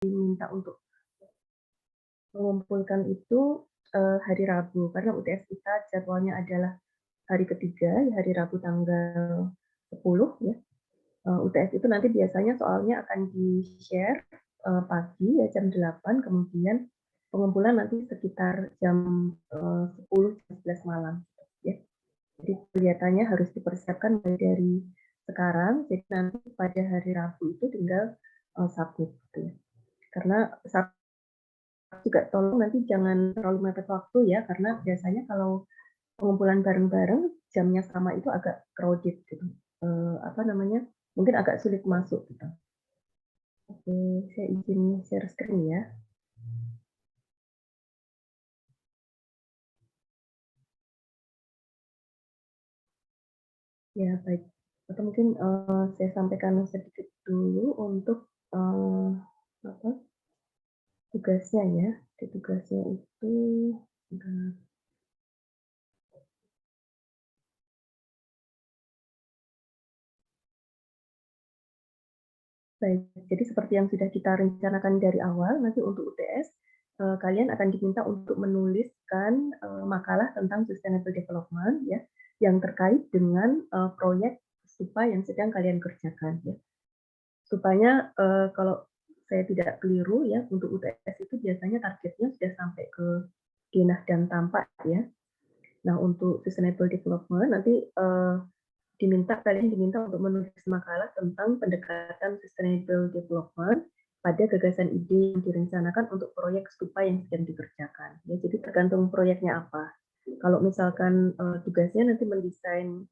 diminta untuk mengumpulkan itu hari Rabu, karena UTS kita jadwalnya adalah hari ketiga, hari Rabu tanggal 10 ya. UTS itu nanti biasanya soalnya akan di-share pagi ya jam 8, kemudian pengumpulan nanti sekitar jam 10, jam 11 malam ya. Jadi kelihatannya harus dipersiapkan dari sekarang, jadi nanti pada hari Rabu itu tinggal submit gitu ya. Karena juga tolong nanti jangan terlalu mepet waktu ya, karena biasanya kalau pengumpulan bareng-bareng jamnya sama itu agak crowded gitu. Apa namanya? Mungkin agak sulit masuk gitu. Oke, saya izin share screen ya. Ya, baik. Atau mungkin saya sampaikan sedikit dulu untuk apa tugasnya ya. Di tugasnya itu baik, jadi seperti yang sudah kita rencanakan dari awal, nanti untuk UTS, kalian akan diminta untuk menuliskan, makalah tentang sustainable development ya, yang terkait dengan, proyek stupa yang sedang kalian kerjakan ya. Supaya, kalau saya tidak keliru ya, untuk UTS itu biasanya targetnya sudah sampai ke Denah dan Tampak ya. Nah, untuk sustainable development nanti, kalian diminta untuk menulis makalah tentang pendekatan sustainable development pada gagasan ide yang direncanakan untuk proyek stupa yang sedang dikerjakan. Ya, jadi tergantung proyeknya apa. Kalau misalkan tugasnya nanti mendesain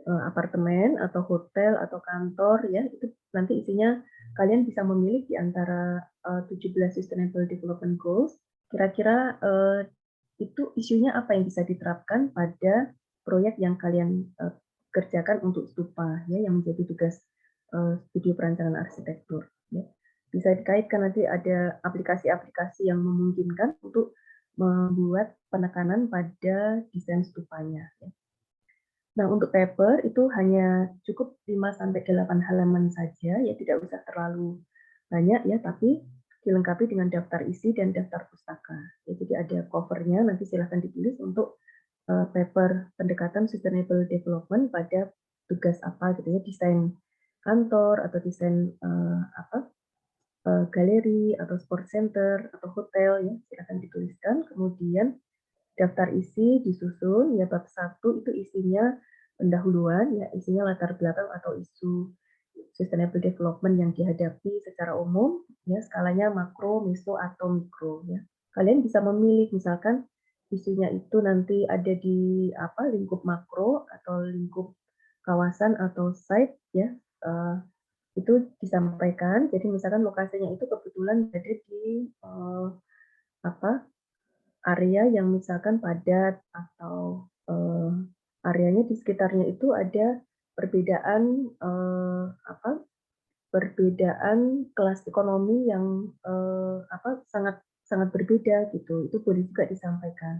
apartemen atau hotel atau kantor ya, itu nanti isinya kalian bisa memilih di antara 17 sustainable development goals. Kira-kira itu isunya apa yang bisa diterapkan pada proyek yang kalian kerjakan untuk stupa ya, yang menjadi tugas studi perancangan arsitektur ya. Bisa dikaitkan nanti ada aplikasi-aplikasi yang memungkinkan untuk membuat penekanan pada desain stupanya ya. Nah, untuk paper itu hanya cukup 5-8 halaman saja ya, tidak usah terlalu banyak ya, tapi dilengkapi dengan daftar isi dan daftar pustaka. Ya, jadi ada covernya, nanti silahkan ditulis untuk paper pendekatan sustainable development pada tugas apa gitu ya, desain kantor atau desain galeri atau sport center atau hotel ya, silahkan dituliskan. Kemudian daftar isi disusun ya, bab 1 itu isinya pendahuluan ya, isinya latar belakang atau isu sustainable development yang dihadapi secara umum ya, skalanya makro, meso atau mikro ya. Kalian bisa memilih misalkan isunya itu nanti ada di apa lingkup makro atau lingkup kawasan atau site ya, itu disampaikan. Jadi misalkan lokasinya itu kebetulan berada di apa area yang misalkan padat atau areanya di sekitarnya itu ada perbedaan perbedaan kelas ekonomi yang sangat sangat berbeda gitu. Itu boleh juga disampaikan.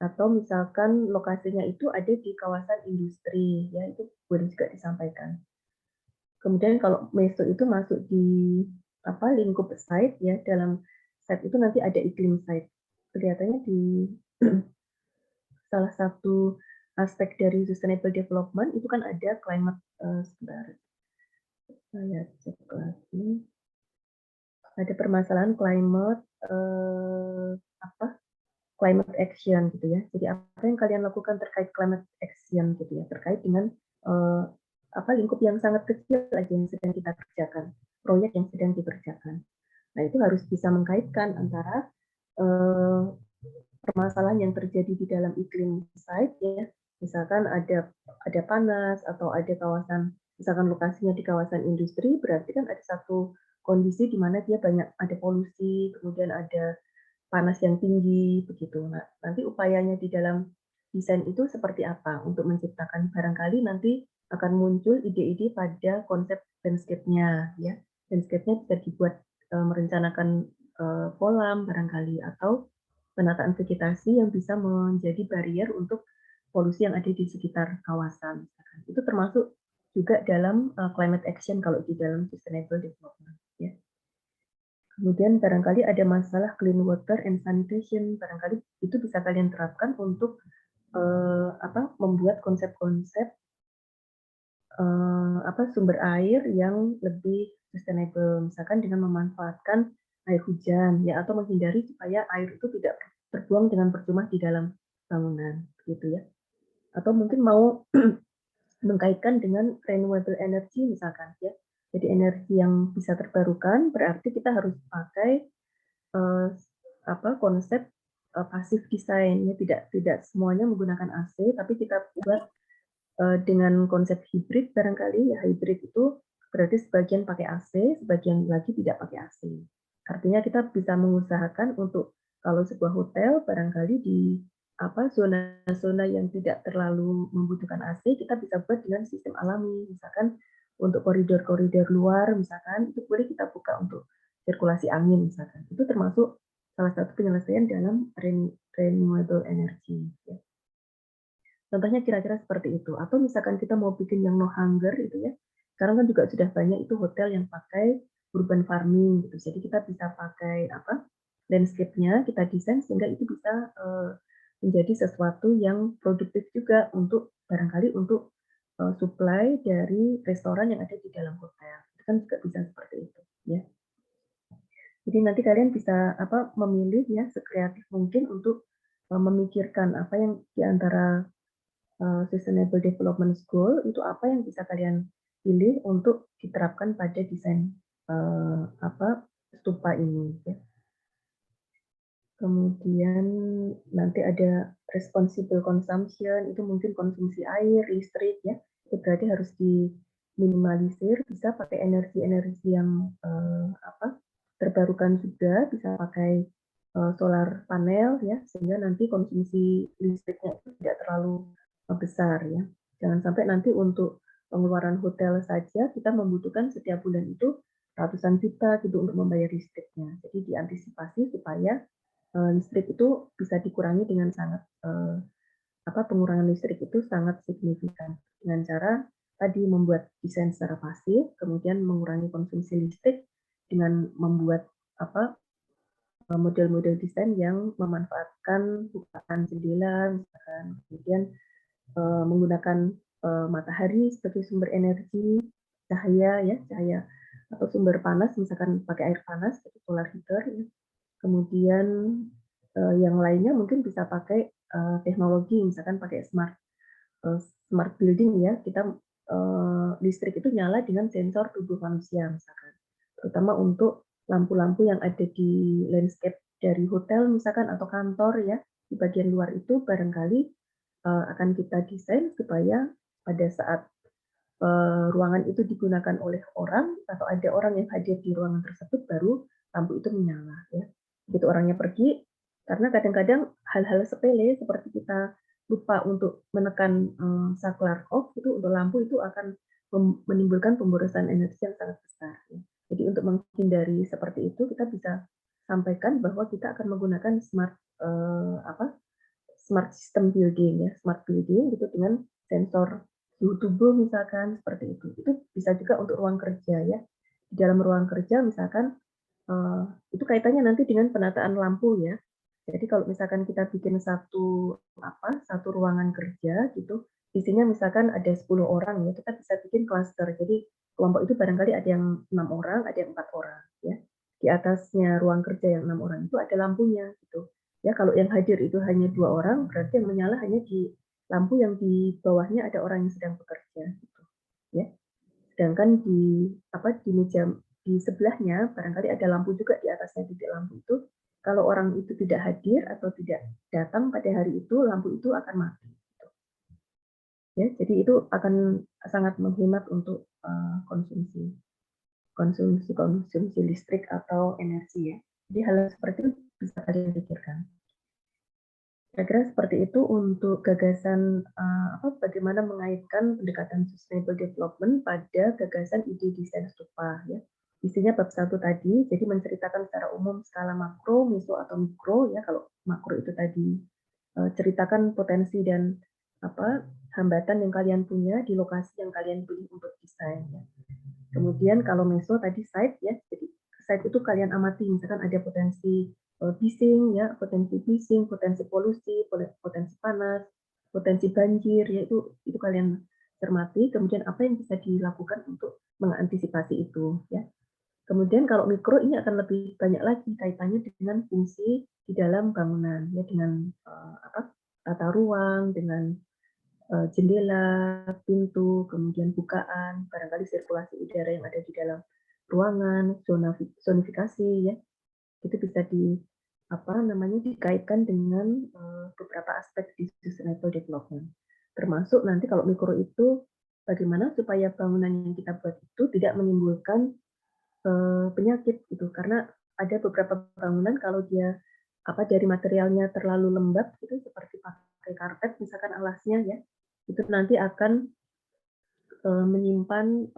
Atau misalkan lokasinya itu ada di kawasan industri ya, itu boleh juga disampaikan. Kemudian kalau meso itu masuk di lingkup site ya, dalam site itu nanti ada iklim site. Kelihatannya di salah satu aspek dari sustainable development itu kan ada climate, sebentar, saya cek lagi. Ada permasalahan climate, climate action gitu ya. Jadi apa yang kalian lakukan terkait climate action gitu ya, terkait dengan lingkup yang sangat kecil aja yang sedang kita kerjakan, proyek yang sedang dikerjakan. Nah, itu harus bisa mengkaitkan antara permasalahan yang terjadi di dalam iklim site ya, misalkan ada panas atau ada kawasan, misalkan lokasinya di kawasan industri, berarti kan ada satu kondisi di mana dia banyak ada polusi, kemudian ada panas yang tinggi begitu. Nah, nanti upayanya di dalam desain itu seperti apa untuk menciptakan, barangkali nanti akan muncul ide-ide pada konsep landscape-nya ya. Landscape-nya bisa dibuat merencanakan kolam barangkali, atau penataan vegetasi yang bisa menjadi barrier untuk polusi yang ada di sekitar kawasan. Itu termasuk juga dalam climate action kalau di dalam sustainable development ya. Kemudian barangkali ada masalah clean water and sanitation, barangkali itu bisa kalian terapkan untuk membuat konsep-konsep sumber air yang lebih sustainable, misalkan dengan memanfaatkan air hujan ya, atau menghindari supaya air itu tidak terbuang dengan percuma di dalam bangunan, gitu ya. Atau mungkin mau mengkaitkan dengan renewable energy misalkan ya. Jadi energi yang bisa terbarukan berarti kita harus pakai konsep passive design ya, tidak semuanya menggunakan AC, tapi kita buat dengan konsep hybrid barangkali ya. Hybrid itu berarti sebagian pakai AC, sebagian lagi tidak pakai AC. Artinya kita bisa mengusahakan untuk kalau sebuah hotel barangkali di zona-zona yang tidak terlalu membutuhkan AC kita bisa buat dengan sistem alami. Misalkan untuk koridor-koridor luar misalkan itu boleh kita buka untuk sirkulasi angin misalkan. Itu termasuk salah satu penyelesaian dalam renewable energy ya. Contohnya kira-kira seperti itu. Atau misalkan kita mau bikin yang no hunger gitu ya. Sekarang kan juga sudah banyak itu hotel yang pakai urban farming gitu. Jadi kita bisa pakai landscape-nya kita desain sehingga itu bisa menjadi sesuatu yang produktif juga untuk barangkali untuk supply dari restoran yang ada di dalam hotel. Itu kan juga bisa seperti itu ya. Jadi nanti kalian bisa memilih ya sekreatif mungkin untuk memikirkan apa yang di antara Sustainable Development Goal itu apa yang bisa kalian pilih untuk diterapkan pada desain stupa ini. Ya. Kemudian nanti ada responsible consumption, itu mungkin konsumsi air, listrik ya, itu berarti harus diminimalisir, bisa pakai energi-energi yang terbarukan juga, bisa pakai solar panel ya, sehingga nanti konsumsi listriknya itu tidak terlalu besar ya. Jangan sampai nanti untuk pengeluaran hotel saja kita membutuhkan setiap bulan itu ratusan juta gitu untuk membayar listriknya. Jadi diantisipasi supaya listrik itu bisa dikurangi dengan sangat pengurangan listrik itu sangat signifikan dengan cara tadi membuat desain secara pasif, kemudian mengurangi konsumsi listrik dengan membuat model-model desain yang memanfaatkan bukaan jendela, misalkan, kemudian menggunakan matahari sebagai sumber energi, cahaya ya, cahaya atau sumber panas, misalkan pakai air panas, seperti solar heater, ya. Kemudian yang lainnya mungkin bisa pakai teknologi, misalkan pakai smart building ya, kita listrik itu nyala dengan sensor tubuh manusia misalkan, terutama untuk lampu-lampu yang ada di landscape dari hotel misalkan atau kantor ya, di bagian luar itu barangkali akan kita desain supaya pada saat ruangan itu digunakan oleh orang atau ada orang yang hadir di ruangan tersebut baru lampu itu menyala ya. Begitu orangnya pergi, karena kadang-kadang hal-hal sepele seperti kita lupa untuk menekan saklar off itu untuk lampu itu akan menimbulkan pemborosan energi yang sangat besar ya. Jadi untuk menghindari seperti itu kita bisa sampaikan bahwa kita akan menggunakan smart system building ya, smart building gitu dengan sensor suhu tubuh misalkan seperti itu. Itu bisa juga untuk ruang kerja ya. Di dalam ruang kerja misalkan itu kaitannya nanti dengan penataan lampu ya. Jadi kalau misalkan kita bikin satu ruangan kerja gitu, isinya misalkan ada 10 orang ya, kita bisa bikin klaster. Jadi kelompok itu barangkali ada yang 6 orang, ada yang 4 orang ya. Di atasnya ruang kerja yang 6 orang itu ada lampunya gitu. Ya kalau yang hadir itu hanya 2 orang, berarti yang menyala hanya di lampu yang di bawahnya ada orang yang sedang bekerja gitu. Ya. Sedangkan di meja di sebelahnya barangkali ada lampu juga di atasnya titik lampu itu. Kalau orang itu tidak hadir atau tidak datang pada hari itu, lampu itu akan mati. Gitu. Ya, jadi itu akan sangat menghemat untuk konsumsi konsumsi konsumsi listrik atau energi ya. Jadi hal seperti itu bisa kalian pikirkan. Kira-kira seperti itu untuk gagasan bagaimana mengaitkan pendekatan sustainable development pada gagasan ide desain stupa ya. Isinya bab 1 tadi, jadi menceritakan secara umum skala makro, meso atau mikro ya. Kalau makro itu tadi ceritakan potensi dan hambatan yang kalian punya di lokasi yang kalian pilih untuk desain ya. Kemudian kalau meso tadi site ya, jadi site itu kalian amati, misalkan ada potensi bising, ya, potensi bising, potensi polusi, potensi panas, potensi banjir, ya itu kalian cermati. Kemudian apa yang bisa dilakukan untuk mengantisipasi itu, ya. Kemudian kalau mikro ini akan lebih banyak lagi kaitannya dengan fungsi di dalam bangunan, ya, dengan tata ruang, dengan jendela, pintu, kemudian bukaan, barangkali sirkulasi udara yang ada di dalam ruangan, zonifikasi, ya, itu bisa dikaitkan dengan beberapa aspek di sustainable development. Termasuk nanti kalau mikro itu bagaimana supaya bangunan yang kita buat itu tidak menimbulkan penyakit gitu, karena ada beberapa bangunan kalau dia dari materialnya terlalu lembab gitu, seperti pakai karpet misalkan alasnya, ya, itu nanti akan menyimpan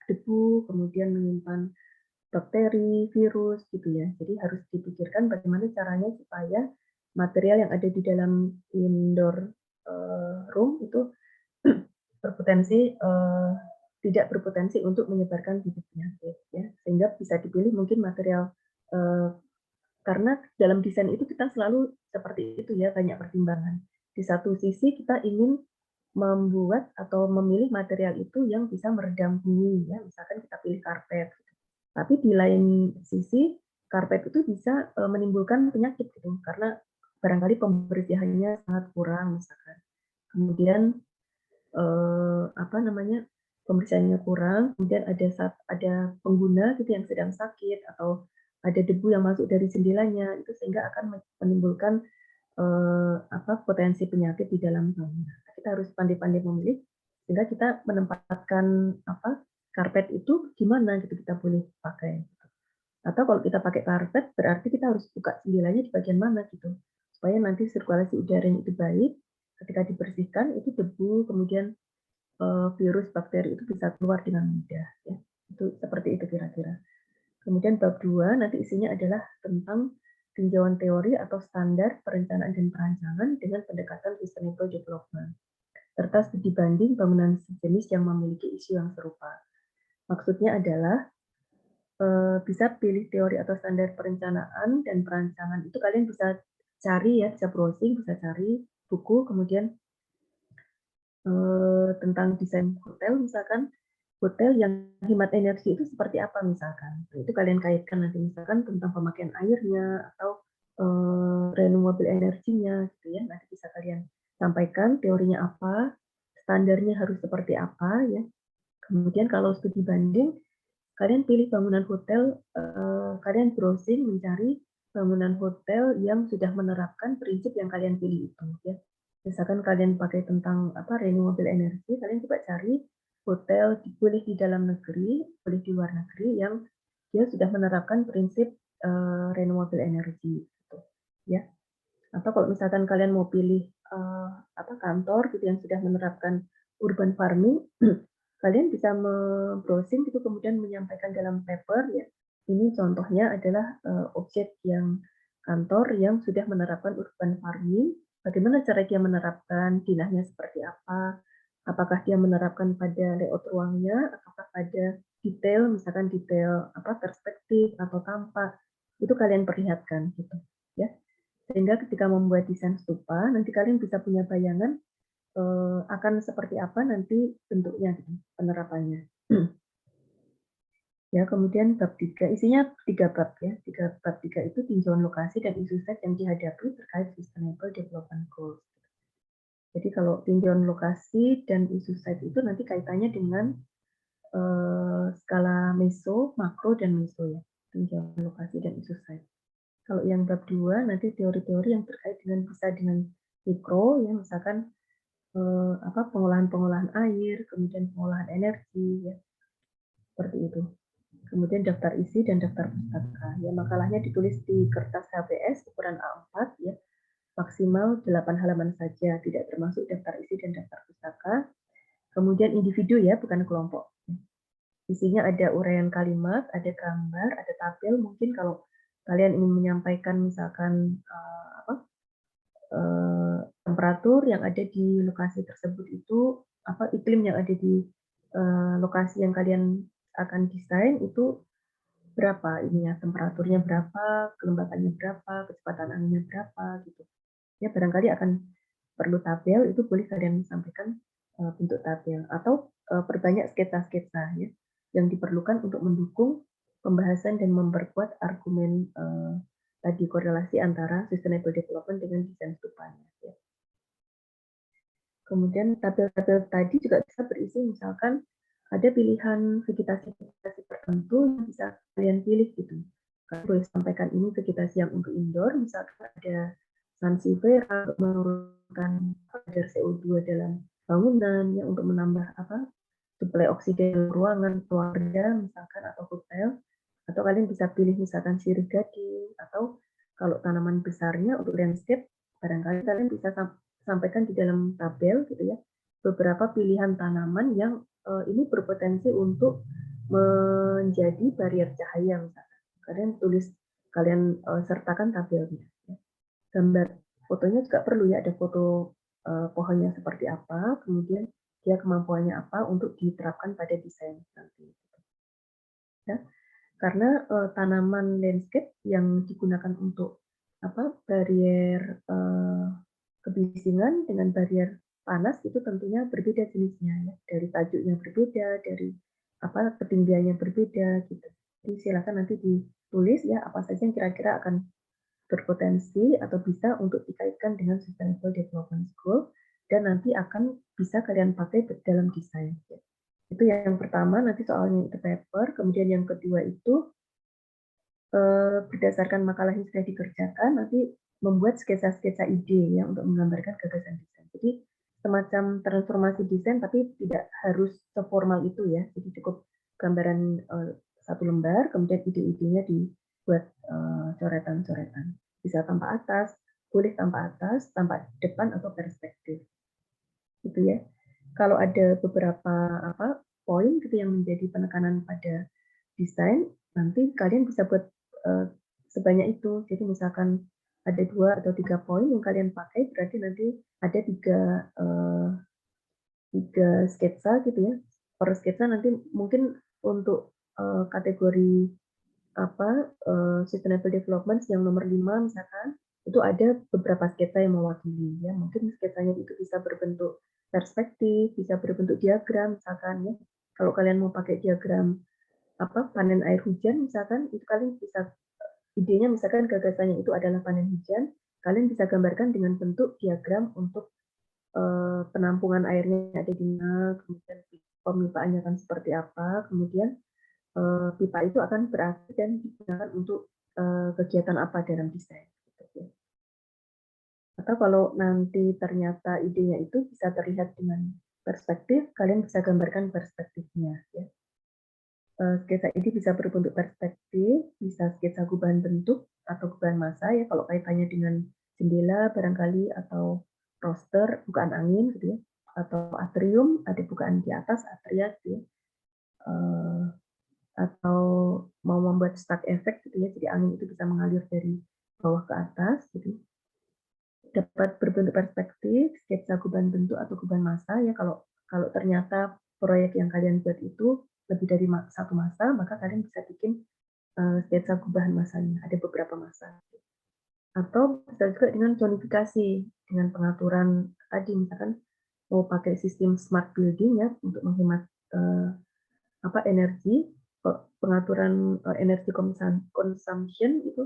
debu, kemudian menyimpan bakteri, virus gitu ya. Jadi harus dipikirkan bagaimana caranya supaya material yang ada di dalam indoor room itu berpotensi tidak berpotensi untuk menyebarkan bibit penyakit, ya. Sehingga bisa dipilih mungkin material karena dalam desain itu kita selalu seperti itu ya, banyak pertimbangan. Di satu sisi kita ingin membuat atau memilih material itu yang bisa meredam bumi, ya, misalkan kita pilih karpet. Tapi di lain sisi, karpet itu bisa menimbulkan penyakit gitu, karena barangkali pembersihannya sangat kurang misalkan. Kemudian pembersihannya kurang, kemudian ada pengguna gitu yang sedang sakit atau ada debu yang masuk dari jendelanya, itu sehingga akan menimbulkan potensi penyakit di dalam bangunan. Kita harus pandai-pandai memilih sehingga kita menempatkan karpet itu gimana gitu kita boleh pakai. Atau kalau kita pakai karpet berarti kita harus buka jendelanya di bagian mana gitu supaya nanti sirkulasi udaranya itu baik. Ketika dibersihkan itu debu kemudian virus bakteri itu bisa keluar dengan mudah, ya. Itu seperti itu kira-kira. Kemudian bab 2 nanti isinya adalah tentang tinjauan teori atau standar perencanaan dan perancangan dengan pendekatan sustainable development, serta studi banding bangunan sejenis yang memiliki isu yang serupa. Maksudnya adalah bisa pilih teori atau standar perencanaan dan perancangan itu kalian bisa cari ya, bisa browsing, bisa cari buku, kemudian tentang desain hotel misalkan, hotel yang hemat energi itu seperti apa misalkan. Nah, itu kalian kaitkan nanti misalkan tentang pemakaian airnya atau renewable energinya gitu ya. Nanti bisa kalian sampaikan teorinya apa, standarnya harus seperti apa ya. Kemudian kalau studi banding, kalian pilih bangunan hotel, kalian browsing mencari bangunan hotel yang sudah menerapkan prinsip yang kalian pilih itu ya. Misalkan kalian pakai tentang renewable energy, kalian coba cari hotel boleh di dalam negeri, boleh di luar negeri yang dia sudah menerapkan prinsip renewable energy gitu, ya. Atau kalau misalkan kalian mau pilih kantor gitu yang sudah menerapkan urban farming, kalian bisa browsing gitu kemudian menyampaikan dalam paper ya. Ini contohnya adalah objek yang kantor yang sudah menerapkan urban farming. Bagaimana cara dia menerapkan, dinahnya seperti apa, apakah dia menerapkan pada layout ruangnya, apakah pada detail, misalkan detail perspektif atau tampak, itu kalian perlihatkan gitu ya. Sehingga ketika membuat desain stupa, nanti kalian bisa punya bayangan akan seperti apa nanti bentuknya, gitu, penerapannya. Ya, kemudian bab 3, isinya 3 bab ya. Bab 3 itu tinjauan lokasi dan isu set yang dihadapi terkait Sustainable Development Goals. Jadi kalau tinjauan lokasi dan isu set itu nanti kaitannya dengan skala meso, makro, dan meso ya. Tinjauan lokasi dan isu set. Kalau yang bab 2 nanti teori-teori yang terkait dengan bisa dengan mikro ya, misalkan pengolahan-pengolahan air, kemudian pengolahan energi ya. Seperti itu. Kemudian daftar isi dan daftar pustaka. Ya, makalahnya ditulis di kertas HVS ukuran A4 ya. Maksimal 8 halaman saja, tidak termasuk daftar isi dan daftar pustaka. Kemudian individu ya, bukan kelompok. Isinya ada uraian kalimat, ada gambar, ada tabel. Mungkin kalau kalian ingin menyampaikan misalkan temperatur yang ada di lokasi tersebut itu iklim yang ada di lokasi yang kalian akan desain itu berapa ininya, temperaturnya berapa, kelembapannya berapa, kecepatan anginnya berapa, gitu. Ya barangkali akan perlu tabel, itu boleh kalian sampaikan bentuk tabel atau perbanyak sketsa-sketsa ya yang diperlukan untuk mendukung pembahasan dan memperkuat argumen tadi korelasi antara sustainable development dengan desain stupanya. Ya. Kemudian tabel-tabel tadi juga bisa berisi misalkan ada pilihan vegetasi-vegetasi tertentu yang bisa kalian pilih gitu. Kalian boleh sampaikan ini vegetasi yang untuk indoor, misalkan ada sansevieria untuk menurunkan kadar CO2 dalam bangunan, ya untuk menambah suplai oksigen ruangan keluarga misalkan atau hotel, atau kalian bisa pilih misalkan sirih gading, atau kalau tanaman besarnya untuk landscape, barangkali kalian bisa sampaikan di dalam tabel gitu ya, beberapa pilihan tanaman yang ini berpotensi untuk menjadi barrier cahaya misalkan. Kalian tulis, kalian sertakan tabelnya. Ya. Gambar fotonya juga perlu ya, ada foto pohonnya seperti apa, kemudian dia kemampuannya apa untuk diterapkan pada desain nanti. Ya. Karena tanaman landscape yang digunakan untuk barrier kebisingan dengan barrier panas itu tentunya berbeda jenisnya ya. Dari tajuknya berbeda, dari ketinggiannya berbeda gitu. Jadi silakan nanti ditulis ya apa saja yang kira-kira akan berpotensi atau bisa untuk dikaitkan dengan Sustainable Development Goal dan nanti akan bisa kalian pakai dalam desain. Ya. Itu yang pertama, nanti soalnya itu paper. Kemudian yang kedua itu berdasarkan makalah yang sudah dikerjakan, nanti membuat sketsa-sketsa ide ya untuk menggambarkan gagasan desain. Jadi semacam transformasi desain, tapi tidak harus seformal itu ya. Jadi cukup gambaran satu lembar, kemudian ide-idenya dibuat coretan-coretan. Bisa tanpa atas, boleh tanpa atas, tanpa depan atau perspektif. Gitu ya. Kalau ada beberapa poin gitu yang menjadi penekanan pada desain, nanti kalian bisa buat sebanyak itu. Jadi misalkan ada 2 atau 3 poin yang kalian pakai, berarti nanti ada 3 sketsa gitu ya. Per sketsa nanti mungkin untuk kategori sustainable development yang nomor 5 misalkan, itu ada beberapa sketsa yang mewakili ya. Mungkin sketsanya itu bisa berbentuk perspektif, bisa berbentuk diagram misalkan ya. Kalau kalian mau pakai diagram panen air hujan misalkan, itu kalian bisa idenya misalkan gagasannya itu adalah panen hujan, kalian bisa gambarkan dengan bentuk diagram untuk penampungan airnya ada di mana, kemudian pemipaannya akan seperti apa, kemudian pipa itu akan berakhir dan digunakan untuk kegiatan apa dalam desain. Gitu. Atau kalau nanti ternyata idenya itu bisa terlihat dengan perspektif, kalian bisa gambarkan perspektifnya. Ya. Sketsa ini bisa berbentuk perspektif, bisa sketsa gubahan bentuk atau gubahan massa ya kalau kaitannya dengan jendela barangkali atau roster bukaan angin gitu ya, atau atrium ada bukaan di atas atria gitu ya, atau mau membuat stack effect gitu ya, jadi angin itu bisa mengalir dari bawah ke atas gitu. Dapat berbentuk perspektif, sketsa gubahan bentuk atau gubahan massa ya kalau kalau ternyata proyek yang kalian buat itu lebih dari satu massa, maka kalian bisa bikin sketsa gubahan masanya, ada beberapa massa. Atau bisa juga dengan zonifikasi, dengan pengaturan tadi, misalkan mau pakai sistem smart building ya untuk menghemat energi, pengaturan energi consumption itu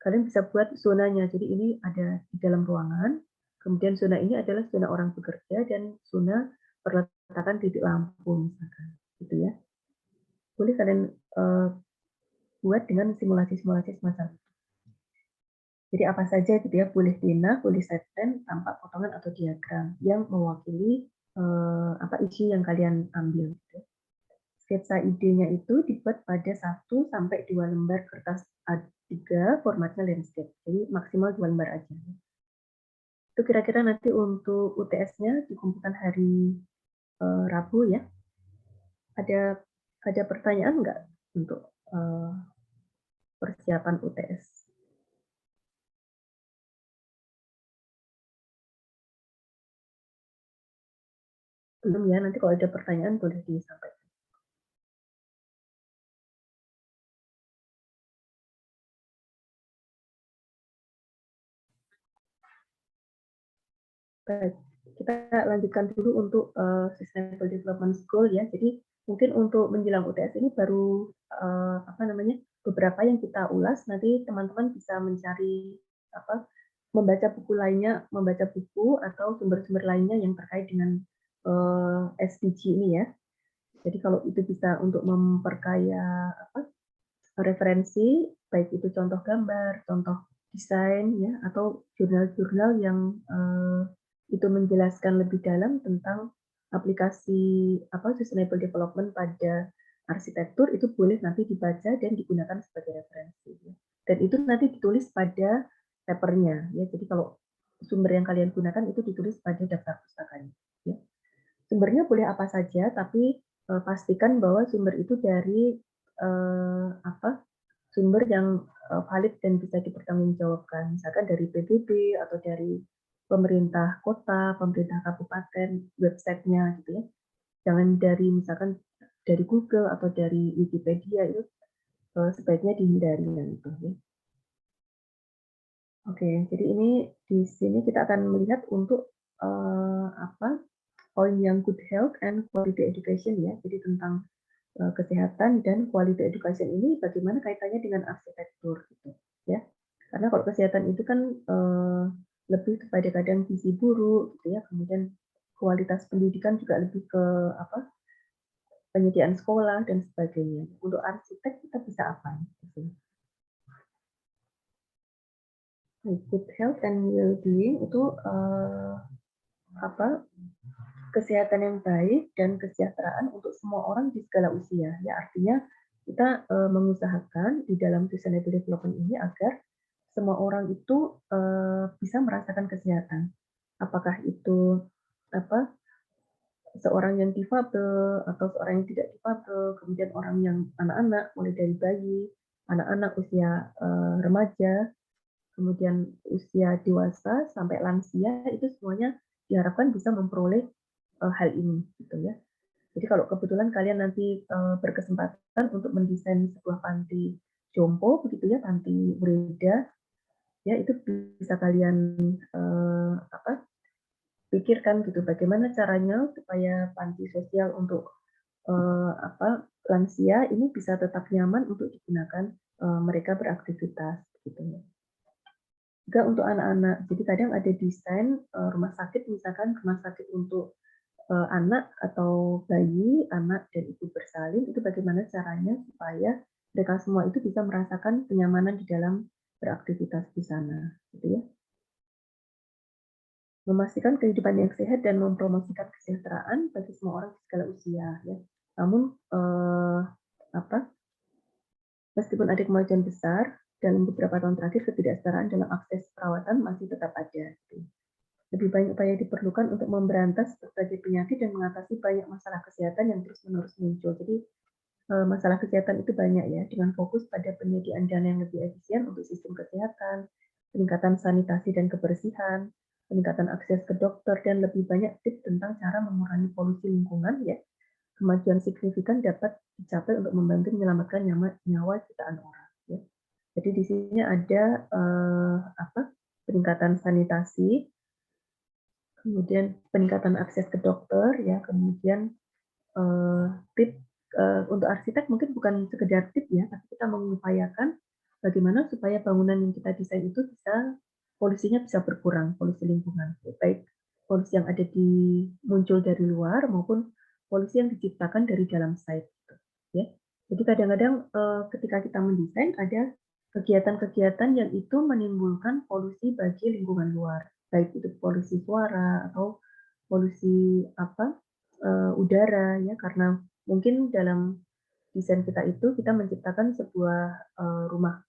kalian bisa buat zonanya. Jadi ini ada di dalam ruangan, kemudian zona ini adalah zona orang bekerja dan zona perletakan titik lampu misalkan, gitu ya. Boleh kalian buat dengan simulasi-simulasi semacam itu. Jadi apa saja gitu ya, boleh pina, boleh setpen tanpa potongan atau diagram yang mewakili isu yang kalian ambil. Gitu. Sketsa idenya itu dibuat pada 1-2 lembar kertas A3 formatnya landscape. Jadi maksimal 2 lembar aja. Itu kira-kira nanti untuk UTS-nya dikumpulkan hari Rabu ya. Ada pertanyaan nggak untuk persiapan UTS? Belum ya, nanti kalau ada pertanyaan boleh disampaikan. Baik, kita lanjutkan dulu untuk, Sustainable Development Goal ya. Jadi mungkin untuk menjelang UTS ini baru, apa namanya, beberapa yang kita ulas, nanti teman-teman bisa mencari, apa, membaca buku lainnya, membaca buku atau sumber-sumber lainnya yang terkait dengan, SDG ini ya. Jadi kalau itu bisa untuk memperkaya, apa, referensi, baik itu contoh gambar, contoh desain ya, atau jurnal-jurnal yang, itu menjelaskan lebih dalam tentang aplikasi apa, sustainable development pada arsitektur, itu boleh nanti dibaca dan digunakan sebagai referensi ya. Dan itu nanti ditulis pada paper-nya ya. Jadi kalau sumber yang kalian gunakan itu ditulis pada daftar pustakanya ya. Sumbernya boleh apa saja, tapi, pastikan bahwa sumber itu dari, apa, sumber yang, valid dan bisa dipertanggungjawabkan. Misalkan dari PBB atau dari pemerintah kota, pemerintah kabupaten, website-nya gitu ya. Jangan dari misalkan dari Google atau dari Wikipedia, itu, sebaiknya dihindari yang itu ya. Oke, jadi ini di sini kita akan melihat untuk, apa, poin yang good health and quality education ya. Jadi tentang, kesehatan dan quality education ini bagaimana kaitannya dengan arsitektur gitu ya. Karena kalau kesehatan itu kan, lebih kepada kadang gizi buruk gitu ya, kemudian kualitas pendidikan juga lebih ke apa, penyediaan sekolah dan sebagainya. Untuk arsitek kita bisa apa gitu? Good health and well-being itu, apa, kesehatan yang baik dan kesejahteraan untuk semua orang di segala usia. Ya artinya kita, mengusahakan di dalam sustainable development ini agar semua orang itu, bisa merasakan kesehatan. Apakah itu, apa, seorang yang difabel atau seorang yang tidak difabel, kemudian orang yang anak-anak, mulai dari bayi, anak-anak usia, remaja, kemudian usia dewasa sampai lansia, itu semuanya diharapkan bisa memperoleh, hal ini, gitu ya. Jadi kalau kebetulan kalian nanti, berkesempatan untuk mendesain sebuah panti jompo begitu ya, panti Breda, ya itu bisa kalian, apa, pikirkan gitu, bagaimana caranya supaya panti sosial untuk, apa, lansia ini bisa tetap nyaman untuk digunakan, mereka beraktivitas, gitu ya. Juga untuk anak-anak, jadi kadang ada desain, rumah sakit misalkan rumah sakit untuk, anak atau bayi, anak dan ibu bersalin, itu bagaimana caranya supaya mereka semua itu bisa merasakan kenyamanan di dalam beraktivitas di sana, gitu ya. Memastikan kehidupan yang sehat dan mempromosikan kesejahteraan bagi semua orang di segala usia, ya. Namun, apa, meskipun ada kemajuan besar, dalam beberapa tahun terakhir ketidaksetaraan dalam akses perawatan masih tetap ada, gitu. Lebih banyak upaya diperlukan untuk memberantas berbagai penyakit dan mengatasi banyak masalah kesehatan yang terus-menerus muncul. Jadi, masalah kesehatan itu banyak ya, dengan fokus pada penyediaan dana yang lebih efisien untuk sistem kesehatan, peningkatan sanitasi dan kebersihan, peningkatan akses ke dokter, dan lebih banyak tips tentang cara mengurangi polusi lingkungan ya. Kemajuan signifikan dapat dicapai untuk membantu menyelamatkan nyawa jutaan orang. Ya. Jadi di sini ada apa, peningkatan sanitasi, kemudian peningkatan akses ke dokter, ya, kemudian eh, tip untuk arsitek mungkin bukan sekedar tip ya, tapi kita mengupayakan bagaimana supaya bangunan yang kita desain itu bisa polusinya bisa berkurang, polusi lingkungan, baik polusi yang ada di muncul dari luar maupun polusi yang diciptakan dari dalam site, gitu, ya. Jadi kadang-kadang ketika kita mendesain ada kegiatan-kegiatan yang itu menimbulkan polusi bagi lingkungan luar, baik itu polusi suara atau polusi apa, udara ya, karena mungkin dalam desain kita itu kita menciptakan sebuah, rumah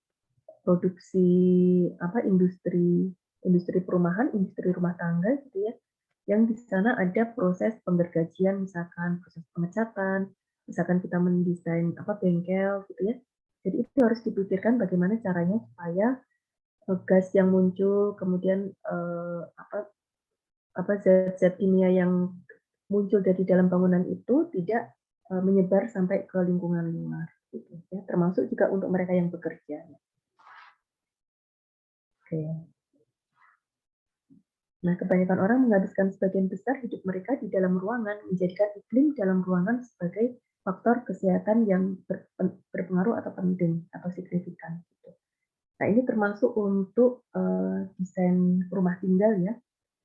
produksi apa, industri industri perumahan, industri rumah tangga gitu ya, yang di sana ada proses penggergajian misalkan, proses pengecatan, misalkan kita mendesain apa, bengkel gitu ya. Jadi itu harus dipikirkan bagaimana caranya supaya, gas yang muncul, kemudian, apa, zat-zat kimia yang muncul dari dalam bangunan itu tidak, menyebar sampai ke lingkungan luar, gitu ya, termasuk juga untuk mereka yang bekerja. Oke. Nah, kebanyakan orang menghabiskan sebagian besar hidup mereka di dalam ruangan, menjadikan iklim dalam ruangan sebagai faktor kesehatan yang berpengaruh atau penting atau signifikan, gitu. Nah, ini termasuk untuk, desain rumah tinggal ya,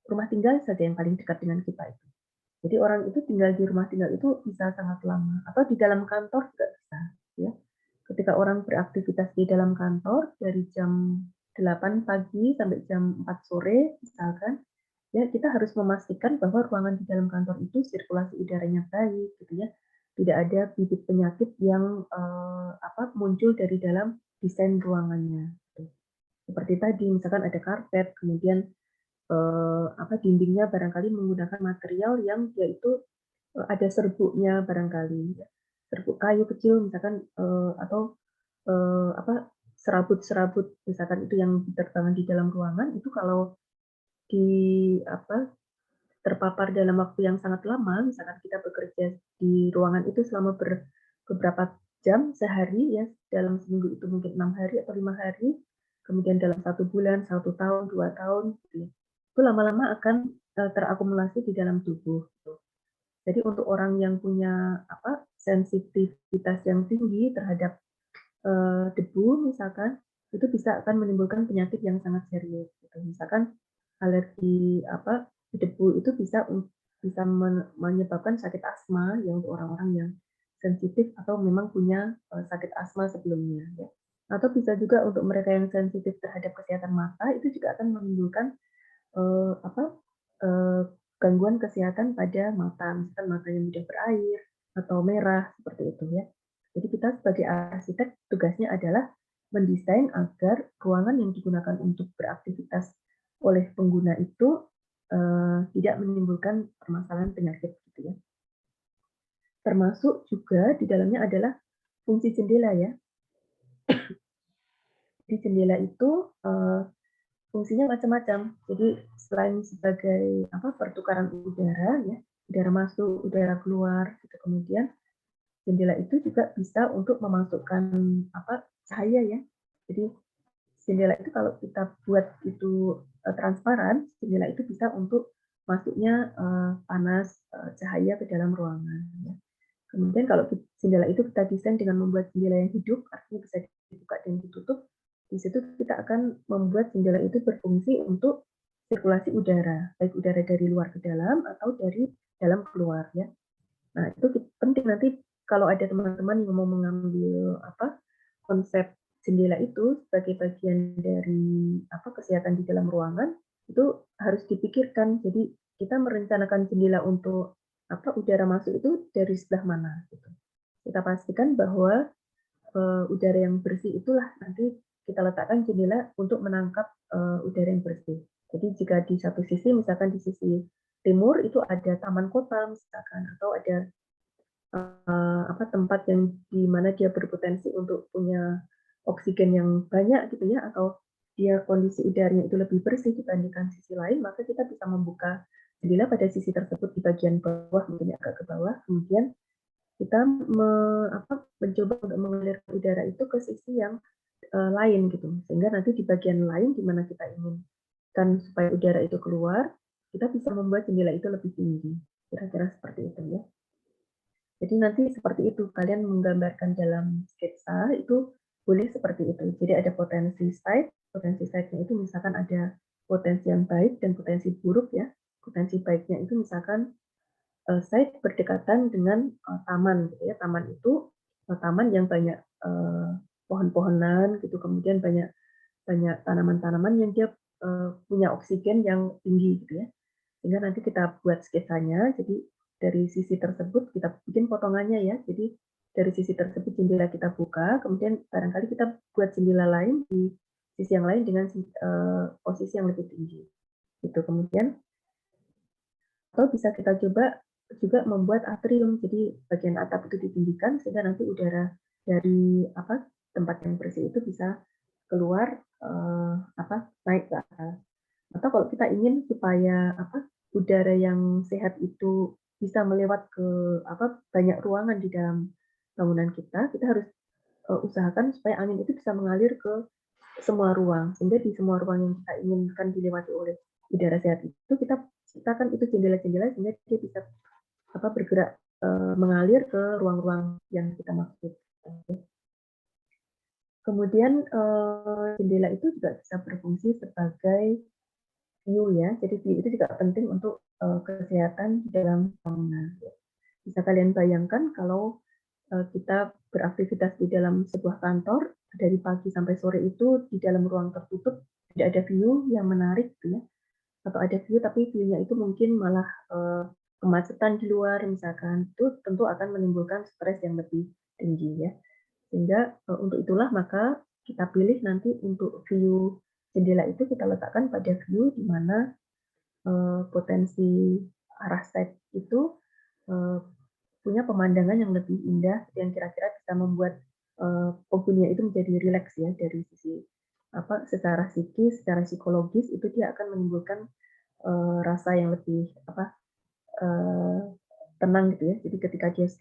rumah tinggal saja yang paling dekat dengan kita itu. Jadi orang itu tinggal di rumah tinggal itu bisa sangat lama, atau di dalam kantor juga bisa, ya. Ketika orang beraktivitas di dalam kantor dari jam 8 pagi sampai jam 4 sore misalkan, ya kita harus memastikan bahwa ruangan di dalam kantor itu sirkulasi udaranya baik gitu ya. Tidak ada bibit penyakit yang, muncul dari dalam desain ruangannya, gitu. Seperti tadi misalkan ada karpet, kemudian, dindingnya barangkali menggunakan material yang dia itu, ada serbuknya barangkali ya, serbuk kayu kecil misalkan, atau, serabut-serabut misalkan itu yang berterbangan di dalam ruangan, itu kalau di apa, terpapar dalam waktu yang sangat lama, misalkan kita bekerja di ruangan itu selama beberapa jam sehari ya, dalam seminggu itu mungkin 6 hari atau 5 hari, kemudian dalam 1 bulan, 1 tahun, 2 tahun, gitu ya. Itu lama-lama akan, terakumulasi di dalam tubuh, gitu. Jadi untuk orang yang punya, sensitivitas yang tinggi terhadap, debu misalkan, itu bisa akan menimbulkan penyakit yang sangat serius, gitu. Misalkan alergi, debu itu bisa menyebabkan sakit asma ya untuk orang-orang yang sensitif atau memang punya, sakit asma sebelumnya ya. Atau bisa juga untuk mereka yang sensitif terhadap kesehatan mata, itu juga akan menimbulkan, eee, apa, eee, gangguan kesehatan pada mata, misalkan matanya mudah berair atau merah, seperti itu ya. Jadi kita sebagai arsitek tugasnya adalah mendesain agar ruangan yang digunakan untuk beraktivitas oleh pengguna itu, tidak menimbulkan permasalahan penyakit gitu ya. Termasuk juga di dalamnya adalah fungsi jendela ya. Di jendela itu, fungsinya macam-macam. Jadi selain sebagai pertukaran udara ya, udara masuk, udara keluar gitu. Kemudian jendela itu juga bisa untuk memasukkan cahaya ya. Jadi jendela itu kalau kita buat itu transparan, jendela itu bisa untuk masuknya panas, cahaya ke dalam ruangan ya. Kemudian kalau jendela itu kita desain dengan membuat jendela yang hidup, artinya bisa dibuka dan ditutup, di situ kita akan membuat jendela itu berfungsi untuk sirkulasi udara, baik udara dari luar ke dalam atau dari dalam keluar ya. Nah, itu penting nanti kalau ada teman-teman yang mau mengambil konsep jendela itu sebagai bagian dari kesehatan di dalam ruangan, itu harus dipikirkan. Jadi kita merencanakan jendela untuk udara masuk itu dari sebelah mana gitu. Kita pastikan bahwa udara yang bersih itulah nanti kita letakkan jendela untuk menangkap udara yang bersih. Jadi jika di satu sisi, misalkan di sisi timur itu ada taman kota misalkan, atau ada tempat yang di mana dia berpotensi untuk punya oksigen yang banyak gitu ya, atau dia kondisi udaranya itu lebih bersih dibandingkan sisi lain, maka kita bisa membuka jendela pada sisi tersebut di bagian bawah, mungkin agak ke bawah, kemudian kita mencoba untuk mengalirkan udara itu ke sisi yang, lain gitu. Sehingga nanti di bagian lain di mana kita inginkan supaya udara itu keluar, kita bisa membuat jendela itu lebih tinggi. Kira-kira seperti itu ya. Jadi nanti seperti itu, kalian menggambarkan dalam sketsa itu boleh seperti itu. Jadi ada potensi side-nya itu misalkan ada potensi yang baik dan potensi buruk ya. Potensi baiknya itu misalkan site berdekatan dengan taman gitu ya. Taman itu taman yang banyak pohon-pohonan gitu, kemudian banyak banyak tanaman-tanaman yang dia punya oksigen yang tinggi gitu ya. Sehingga nanti kita buat sketsanya, jadi dari sisi tersebut kita bikin potongannya ya. Jadi dari sisi tersebut jendela kita buka, kemudian barangkali kita buat jendela lain di sisi yang lain dengan posisi yang lebih tinggi. Gitu. Kemudian atau bisa kita coba juga membuat atrium, jadi bagian atap itu ditinggikan sehingga nanti udara dari tempat yang bersih itu bisa keluar naik ke atas. Atau kalau kita ingin supaya udara yang sehat itu bisa melewat ke banyak ruangan di dalam bangunan kita, kita harus usahakan supaya angin itu bisa mengalir ke semua ruang, sehingga di semua ruang yang kita inginkan dilewati oleh udara sehat itu kita ciptakan itu jendela-jendela sehingga dia bisa bergerak mengalir ke ruang-ruang yang kita maksud. Kemudian jendela itu juga bisa berfungsi sebagai view ya, jadi view itu juga penting untuk kesehatan di dalam bangunan. Bisa kalian bayangkan kalau kita beraktivitas di dalam sebuah kantor dari pagi sampai sore itu di dalam ruang tertutup tidak ada view yang menarik gitu ya, atau ada view tapi view-nya itu mungkin malah kemacetan di luar misalkan, itu tentu akan menimbulkan stres yang lebih tinggi ya. Sehingga untuk itulah maka kita pilih nanti untuk view jendela itu kita letakkan pada view di mana potensi arah sight itu eh, punya pemandangan yang lebih indah yang kira-kira bisa membuat penghuninya itu menjadi rileks ya dari sisi secara psikis, secara psikologis itu dia akan menimbulkan rasa yang lebih uh, tenang gitu ya. Jadi ketika dia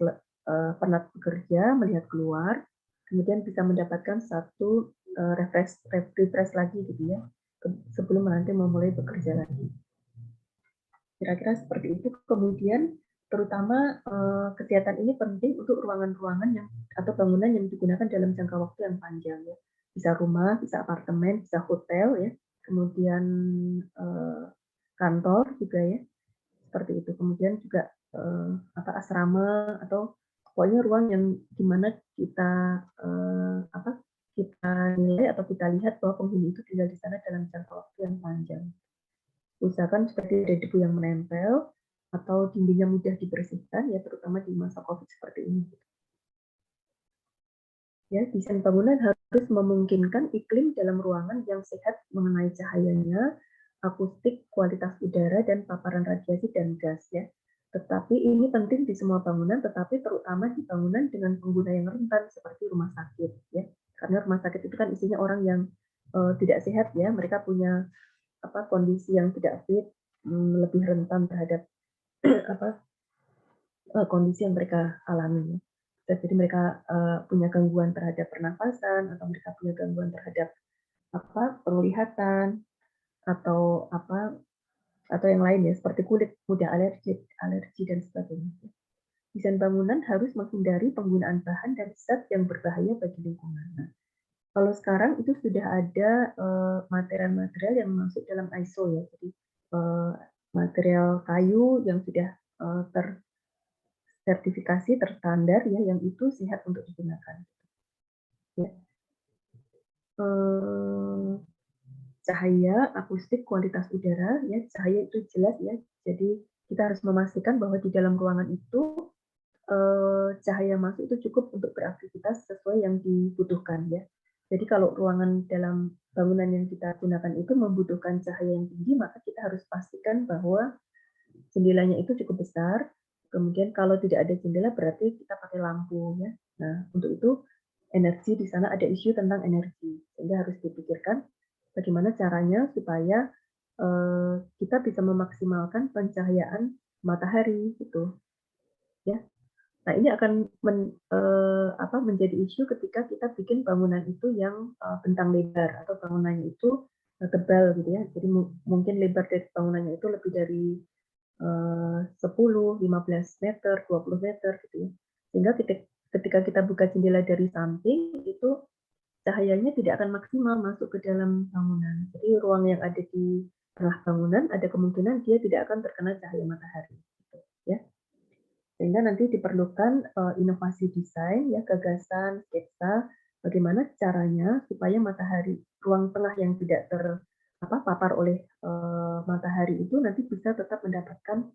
penat bekerja, melihat keluar, kemudian bisa mendapatkan satu refresh lagi gitu ya, sebelum nanti memulai bekerja lagi. Kira-kira seperti itu. Kemudian terutama kesehatan ini penting untuk ruangan-ruangan yang atau bangunan yang digunakan dalam jangka waktu yang panjang ya. Bisa rumah, bisa apartemen, bisa hotel ya. Kemudian kantor juga ya. Seperti itu. Kemudian juga asrama atau pokoknya ruang yang dimana kita kita nilai atau kita lihat bahwa penghuni itu tinggal di sana dalam jangka waktu yang panjang. Usahakan seperti ada debu yang menempel atau dindingnya mudah dibersihkan ya terutama di masa COVID seperti ini. Ya, desain bangunan harus memungkinkan iklim dalam ruangan yang sehat mengenai cahayanya, akustik, kualitas udara, dan paparan radiasi dan gas ya. Tetapi ini penting di semua bangunan, tetapi terutama di bangunan dengan pengguna yang rentan seperti rumah sakit ya. Karena rumah sakit itu kan isinya orang yang tidak sehat ya, mereka punya kondisi yang tidak fit, lebih rentan terhadap kondisi yang mereka alami. Jadi mereka punya gangguan terhadap pernafasan atau mereka punya gangguan terhadap penglihatan atau atau yang lain ya seperti kulit mudah alergi dan sebagainya. Desain bangunan harus menghindari penggunaan bahan dan zat yang berbahaya bagi lingkungan. Nah, kalau sekarang itu sudah ada material-material yang masuk dalam ISO ya, jadi material kayu yang sudah tersertifikasi terstandar ya, yang itu sehat untuk digunakan. Ya. Cahaya, akustik, kualitas udara, ya cahaya itu jelas ya. Jadi kita harus memastikan bahwa di dalam ruangan itu cahaya masuk itu cukup untuk beraktivitas sesuai yang dibutuhkan ya. Jadi kalau ruangan dalam bangunan yang kita gunakan itu membutuhkan cahaya yang tinggi, maka kita harus pastikan bahwa jendelanya itu cukup besar. Kemudian kalau tidak ada jendela berarti kita pakai lampu ya. Nah, untuk itu energi di sana ada isu tentang energi. Sehingga harus dipikirkan bagaimana caranya supaya kita bisa memaksimalkan pencahayaan matahari gitu. Ya. Nah, ini akan menjadi isu ketika kita bikin bangunan itu yang bentang lebar atau bangunannya itu tebal gitu ya. Jadi mungkin lebar dari bangunannya itu lebih dari 10, 15 meter, 20 meter gitu ya. Sehingga ketika kita buka jendela dari samping itu cahayanya tidak akan maksimal masuk ke dalam bangunan. Jadi ruang yang ada di tengah bangunan ada kemungkinan dia tidak akan terkena cahaya matahari. Gitu, ya. Sehingga nanti diperlukan inovasi desain, ya gagasan, sketsa, bagaimana caranya supaya matahari ruang tengah yang tidak terpapar oleh matahari itu nanti bisa tetap mendapatkan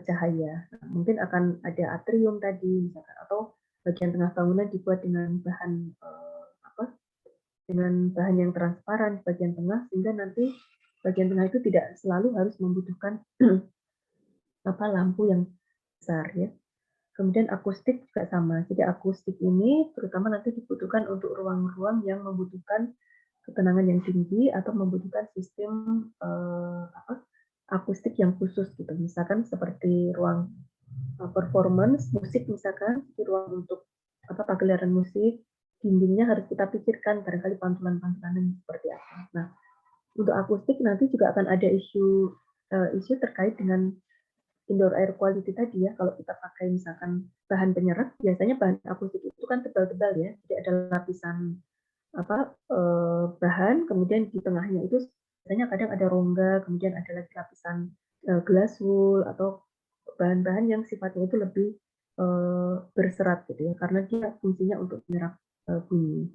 cahaya. Nah, mungkin akan ada atrium tadi, misalkan, atau bagian tengah bangunan dibuat dengan bahan dengan bahan yang transparan di bagian tengah, sehingga nanti bagian tengah itu tidak selalu harus membutuhkan lampu yang besar ya. Kemudian akustik juga sama. Jadi akustik ini terutama nanti dibutuhkan untuk ruang-ruang yang membutuhkan ketenangan yang tinggi atau membutuhkan sistem akustik yang khusus gitu. Misalkan seperti ruang performance musik misalkan, di ruang untuk pagelaran musik dindingnya harus kita pikirkan, barangkali pantulan-pantulannya seperti apa. Nah, untuk akustik nanti juga akan ada isu terkait dengan indoor air quality tadi ya. Kalau kita pakai misalkan bahan penyerap, biasanya bahan akustik itu kan tebal-tebal ya. Jadi ada lapisan bahan, kemudian di tengahnya itu biasanya kadang ada rongga, kemudian ada lagi lapisan glass wool atau bahan-bahan yang sifatnya itu lebih berserat gitu ya, karena dia fungsinya untuk menyerap bunyi.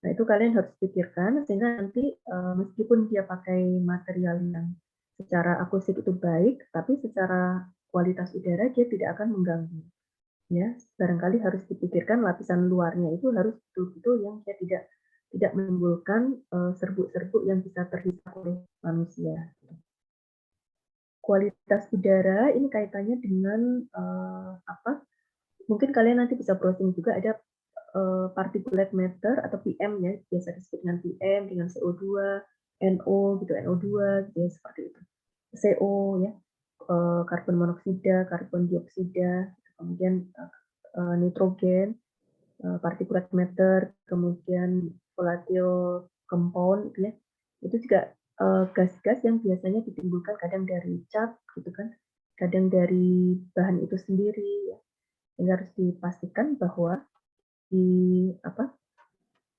Nah, itu kalian harus pikirkan sehingga nanti meskipun dia pakai material yang secara akustik itu baik, tapi secara kualitas udara dia tidak akan mengganggu. Ya, barangkali harus dipikirkan lapisan luarnya itu harus betul-betul yang dia tidak menimbulkan serbuk-serbuk yang bisa terhisap oleh manusia. Kualitas udara ini kaitannya dengan apa? Mungkin kalian nanti bisa browsing juga ada particulate matter atau PM ya, biasa disebut dengan PM, dengan CO2, NO gitu, NO2 gitu ya, seperti itu. CO ya, karbon monoksida, karbon dioksida, kemudian nitrogen, particulate matter, kemudian volatile compound gitu ya. Itu juga gas-gas yang biasanya ditimbulkan kadang dari cat gitu kan, kadang dari bahan itu sendiri ya. Sehingga harus dipastikan bahwa di apa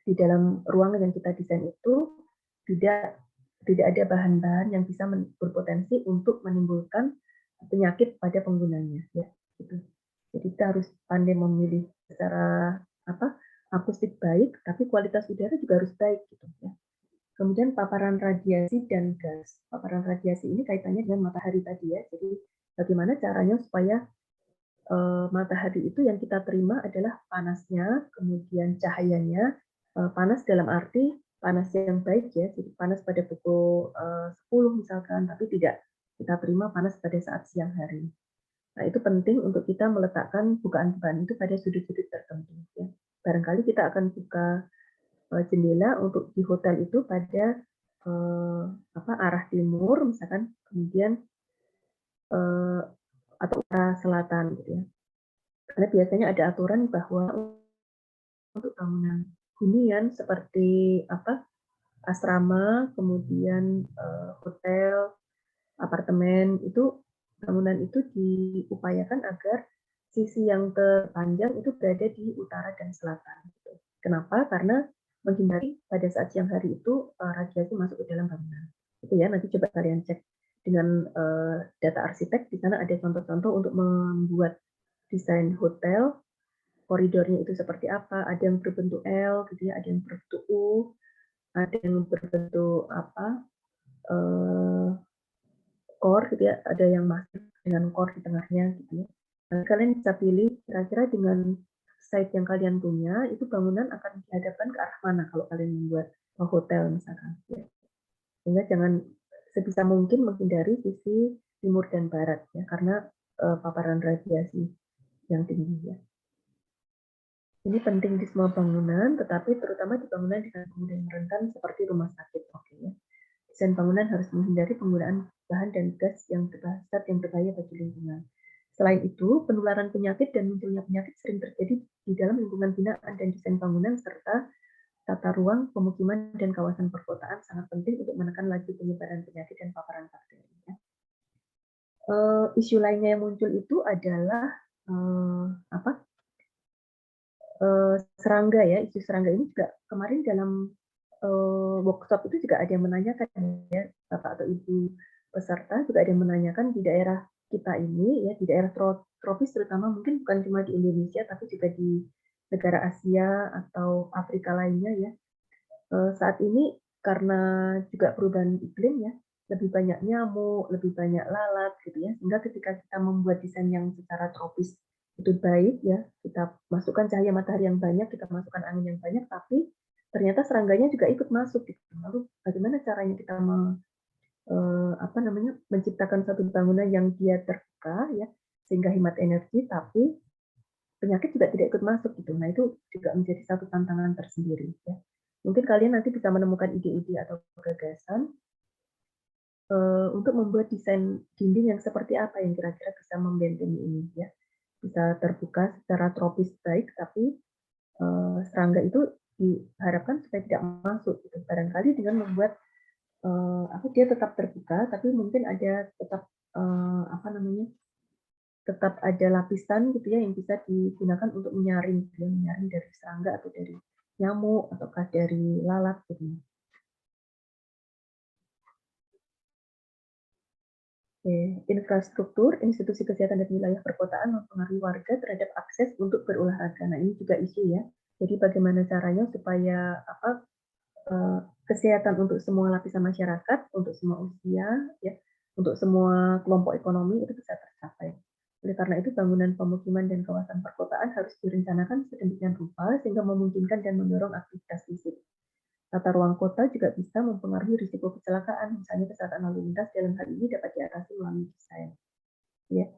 di dalam ruangan yang kita desain itu tidak tidak ada bahan-bahan yang bisa berpotensi untuk menimbulkan penyakit pada penggunanya ya gitu. Jadi kita harus pandai memilih secara akustik baik, tapi kualitas udara juga harus baik gitu ya. Kemudian paparan radiasi dan gas. Paparan radiasi ini kaitannya dengan matahari tadi ya. Jadi bagaimana caranya supaya matahari itu yang kita terima adalah panasnya, kemudian cahayanya, panas dalam arti panas yang baik ya, jadi panas pada pukul 10 misalkan, tapi tidak kita terima panas pada saat siang hari. Nah, itu penting untuk kita meletakkan bukaan-bukaan itu pada sudut-sudut tertentu ya. Barangkali kita akan buka jendela untuk di hotel itu pada arah timur misalkan, kemudian atau arah selatan gitu ya. Karena biasanya ada aturan bahwa untuk bangunan hunian seperti asrama, kemudian hotel, apartemen itu bangunan itu diupayakan agar sisi yang terpanjang itu berada di utara dan selatan. Gitu. Kenapa? Karena menghindari pada saat siang hari itu radiasi masuk ke dalam bangunan. Itu ya, nanti coba kalian cek dengan data arsitek di sana ada contoh-contoh untuk membuat desain hotel koridornya itu seperti apa, ada yang berbentuk L gitu ya, ada yang berbentuk U, ada yang berbentuk core gitu ya, ada yang masif dengan core di tengahnya gitu ya. Nah, kalian bisa pilih kira-kira dengan site yang kalian punya itu bangunan akan dihadapkan ke arah mana kalau kalian membuat hotel misalkan ya. Sehingga jangan sebisa mungkin menghindari sisi timur dan barat ya, karena paparan radiasi yang tinggi ya. Ini penting di semua bangunan, tetapi terutama di bangunan dengan penggunaan yang rentan seperti rumah sakit. Oke ya. Desain bangunan harus menghindari penggunaan bahan dan gas yang berbahaya bagi lingkungan. Selain itu, penularan penyakit dan munculnya penyakit sering terjadi di dalam lingkungan binaan dan desain bangunan serta tata ruang, pemukiman, dan kawasan perkotaan sangat penting untuk menekan laju penyebaran penyakit dan paparan bakteri. Isu lainnya yang muncul itu adalah serangga ya, isu serangga ini juga kemarin dalam workshop itu juga ada yang menanyakan ya, Bapak atau Ibu peserta juga ada yang menanyakan di daerah kita ini ya, di daerah tropis terutama mungkin bukan cuma di Indonesia tapi juga di negara Asia atau Afrika lainnya ya. Saat ini karena juga perubahan iklim ya, lebih banyak nyamuk, lebih banyak lalat gitu ya, sehingga ketika kita membuat desain yang secara tropis itu baik ya, kita masukkan cahaya matahari yang banyak, kita masukkan angin yang banyak, tapi ternyata serangganya juga ikut masuk gitu. Lalu bagaimana caranya kita menciptakan satu bangunan yang dia terbuka ya, sehingga hemat energi, tapi penyakit juga tidak ikut masuk gitu. Nah, itu juga menjadi satu tantangan tersendiri ya. Mungkin kalian nanti bisa menemukan ide-ide atau gagasan untuk membuat desain dinding yang seperti apa yang kira-kira bisa membentengi ini ya. Bisa terbuka secara tropis baik, tapi serangga itu diharapkan supaya tidak masuk gitu. Barangkali dengan membuat dia tetap terbuka, tapi mungkin ada tetap apa namanya, tetap ada lapisan gitu ya yang bisa digunakan untuk menyaring, gitu ya, menyaring dari serangga atau dari nyamuk ataukah dari lalat gitu. Oke, infrastruktur, institusi kesehatan dan wilayah perkotaan mempengaruhi warga terhadap akses untuk berolahraga. Nah, ini juga isu ya. Jadi bagaimana caranya supaya eh, kesehatan untuk semua lapisan masyarakat, untuk semua usia, ya, untuk semua kelompok ekonomi itu bisa tercapai. Oleh karena itu, bangunan pemukiman dan kawasan perkotaan harus direncanakan sedemikian rupa sehingga memungkinkan dan mendorong aktivitas fisik. Tata ruang kota juga bisa mempengaruhi risiko kecelakaan, misalnya kecelakaan lalu lintas dalam hal ini dapat diatasi melalui desain. Ya.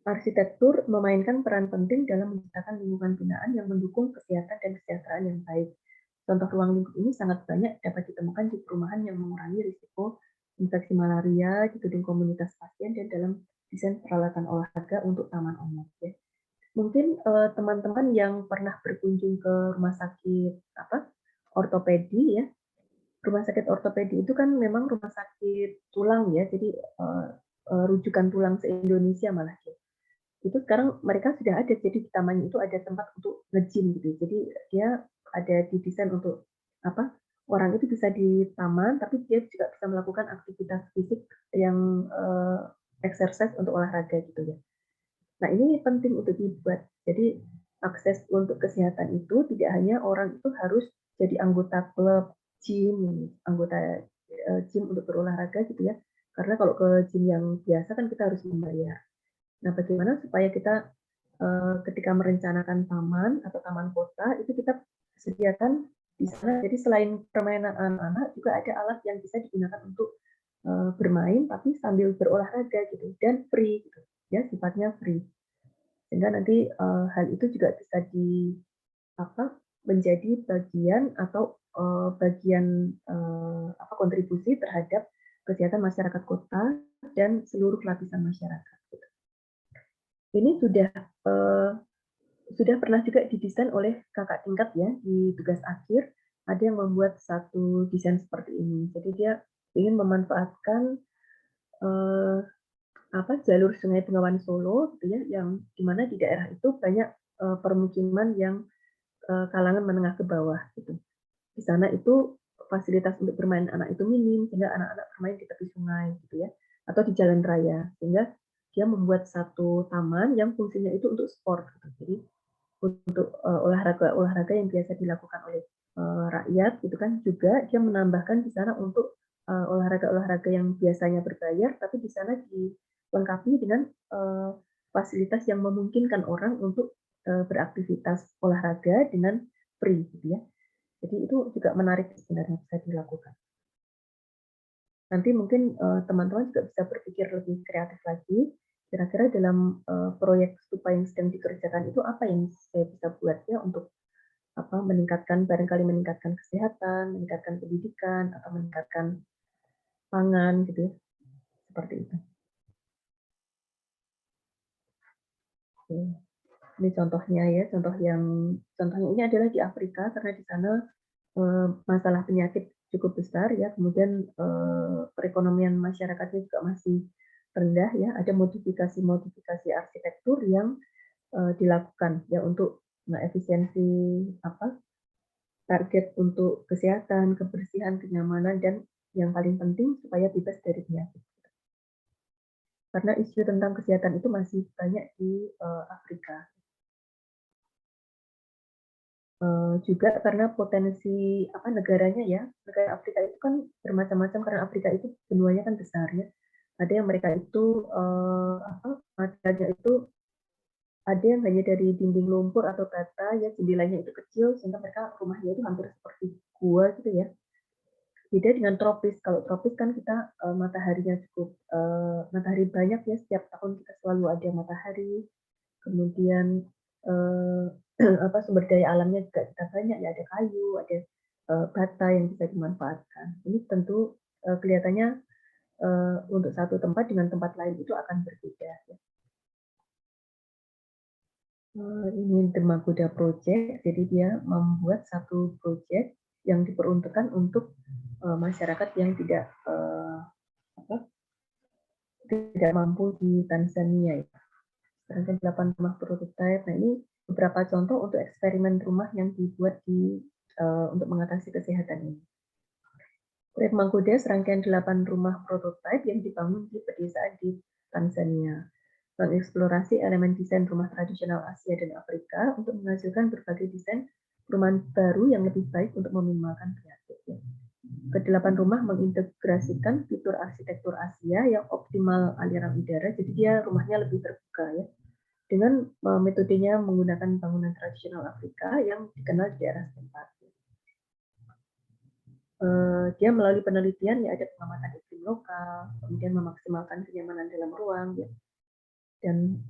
Arsitektur memainkan peran penting dalam menciptakan lingkungan binaan yang mendukung kesehatan dan kesejahteraan yang baik. Contoh ruang lingkup ini sangat banyak dapat ditemukan di perumahan yang mengurangi risiko infeksi malaria di gedung komunitas pasien dan dalam desain peralatan olahraga untuk taman umum. Ya. Mungkin teman-teman yang pernah berkunjung ke rumah sakit ortopedi ya, rumah sakit ortopedi itu kan memang rumah sakit tulang ya, jadi rujukan tulang se-Indonesia malah ya. Itu sekarang mereka sudah ada, jadi di tamannya itu ada tempat untuk nge-gym gitu. Jadi dia ada didesain untuk orang itu bisa di taman, tapi dia juga bisa melakukan aktivitas fisik yang exercise untuk olahraga gitu ya. Nah ini penting untuk dibuat. Jadi akses untuk kesehatan itu tidak hanya orang itu harus jadi anggota klub gym, anggota gym untuk berolahraga gitu ya. Karena kalau ke gym yang biasa kan kita harus membayar. Nah, bagaimana supaya kita ketika merencanakan taman atau taman kota itu kita sediakan di sana. Jadi selain permainan anak-anak juga ada alat yang bisa digunakan untuk bermain tapi sambil berolahraga gitu dan free gitu. Ya, sifatnya free. Sehingga nanti hal itu juga bisa menjadi bagian atau bagian kontribusi terhadap kesehatan masyarakat kota dan seluruh lapisan masyarakat. Gitu. Ini sudah pernah juga didesain oleh kakak tingkat ya di tugas akhir. Ada yang membuat satu desain seperti ini. Jadi dia ingin memanfaatkan jalur Sungai Bengawan Solo, gitu ya, yang dimana di daerah itu banyak permukiman yang kalangan menengah ke bawah. Gitu. Di sana itu fasilitas untuk bermain anak itu minim, sehingga anak-anak bermain di tepi sungai, gitu ya, atau di jalan raya. Sehingga dia membuat satu taman yang fungsinya itu untuk sport. Gitu. Jadi untuk olahraga yang biasa dilakukan oleh rakyat gitu kan juga dia menambahkan di sana untuk olahraga-olahraga yang biasanya berbayar tapi di sana dilengkapi dengan fasilitas yang memungkinkan orang untuk beraktivitas olahraga dengan free gitu ya. Jadi itu juga menarik sebenarnya bisa dilakukan. Nanti mungkin teman-teman juga bisa berpikir lebih kreatif lagi. Kira-kira dalam proyek stupa yang sedang dikerjakan itu apa yang saya bisa buat ya untuk barangkali meningkatkan kesehatan, meningkatkan pendidikan, atau meningkatkan pangan gitu ya, seperti itu. Oke. Ini contohnya ya, contohnya ini adalah di Afrika karena di sana masalah penyakit cukup besar ya, kemudian perekonomian masyarakatnya juga masih rendah ya, ada modifikasi arsitektur yang dilakukan ya untuk efisiensi target untuk kesehatan, kebersihan, kenyamanan, dan yang paling penting supaya bebas dari penyakit. Karena isu tentang kesehatan itu masih banyak di Afrika. Juga karena potensi negaranya ya, negara Afrika itu kan bermacam-macam karena Afrika itu benuanya kan besar ya. Ada yang mereka itu materialnya itu ada yang hanya dari dinding lumpur atau bata ya, jendelanya itu kecil sehingga mereka rumahnya itu hampir seperti gua gitu ya. Beda dengan tropis. Kalau tropis kan kita mataharinya cukup matahari banyak ya, setiap tahun kita selalu ada matahari. Kemudian sumber daya alamnya juga kita banyak ya, ada kayu, ada bata yang bisa dimanfaatkan. Ini tentu kelihatannya untuk satu tempat dengan tempat lain itu akan berbeda. Ya. Ini Dermagoda Project, jadi dia membuat satu project yang diperuntukkan untuk masyarakat yang tidak mampu di Tanzania ya. Serangkaian 8 rumah prototipe. Nah ini beberapa contoh untuk eksperimen rumah yang dibuat untuk mengatasi kesehatan ini. Proyek Mangkuda serangkaian 8 rumah prototipe yang dibangun di pedesaan di Tanzania, mengeksplorasi elemen desain rumah tradisional Asia dan Afrika untuk menghasilkan berbagai desain perumahan baru yang lebih baik untuk meminimalkan penyakit. Kedelapan rumah mengintegrasikan fitur arsitektur Asia yang optimal aliran udara, jadi dia rumahnya lebih terbuka ya. Dengan metodenya menggunakan bangunan tradisional Afrika yang dikenal di daerah setempat. Dia melalui penelitian ya ada pengamatan iklim lokal, kemudian memaksimalkan kenyamanan dalam ruang ya, dan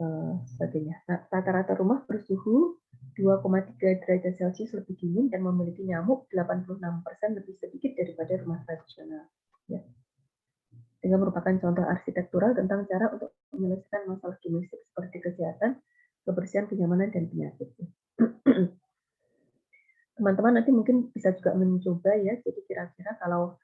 sebagainya. Nah, rata-rata rumah bersuhu 2,3 derajat Celcius lebih dingin dan memiliki nyamuk 86% lebih sedikit daripada rumah tradisional. Ya. Sehingga merupakan contoh arsitektural tentang cara untuk menyelesaikan masalah domestik seperti kesehatan, kebersihan, kenyamanan, dan penyakit. Teman-teman nanti mungkin bisa juga mencoba ya, jadi kira-kira kalau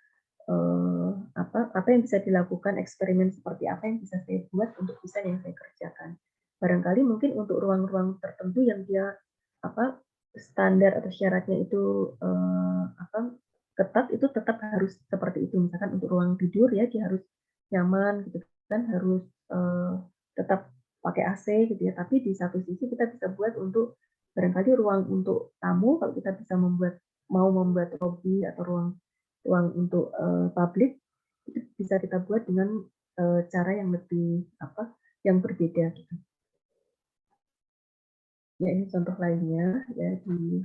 apa yang bisa dilakukan, eksperimen seperti apa yang bisa saya buat untuk desain yang saya kerjakan. Barangkali mungkin untuk ruang-ruang tertentu yang dia standar atau syaratnya itu ketat, itu tetap harus seperti itu. Misalkan untuk ruang tidur ya dia harus nyaman gitu kan, harus tetap pakai AC gitu ya. Tapi di satu sisi kita bisa buat untuk barangkali ruang untuk tamu, kalau kita bisa mau membuat lobby atau ruang untuk publik, itu bisa kita buat dengan cara yang lebih yang berbeda gitu. Ya ini contoh lainnya ya di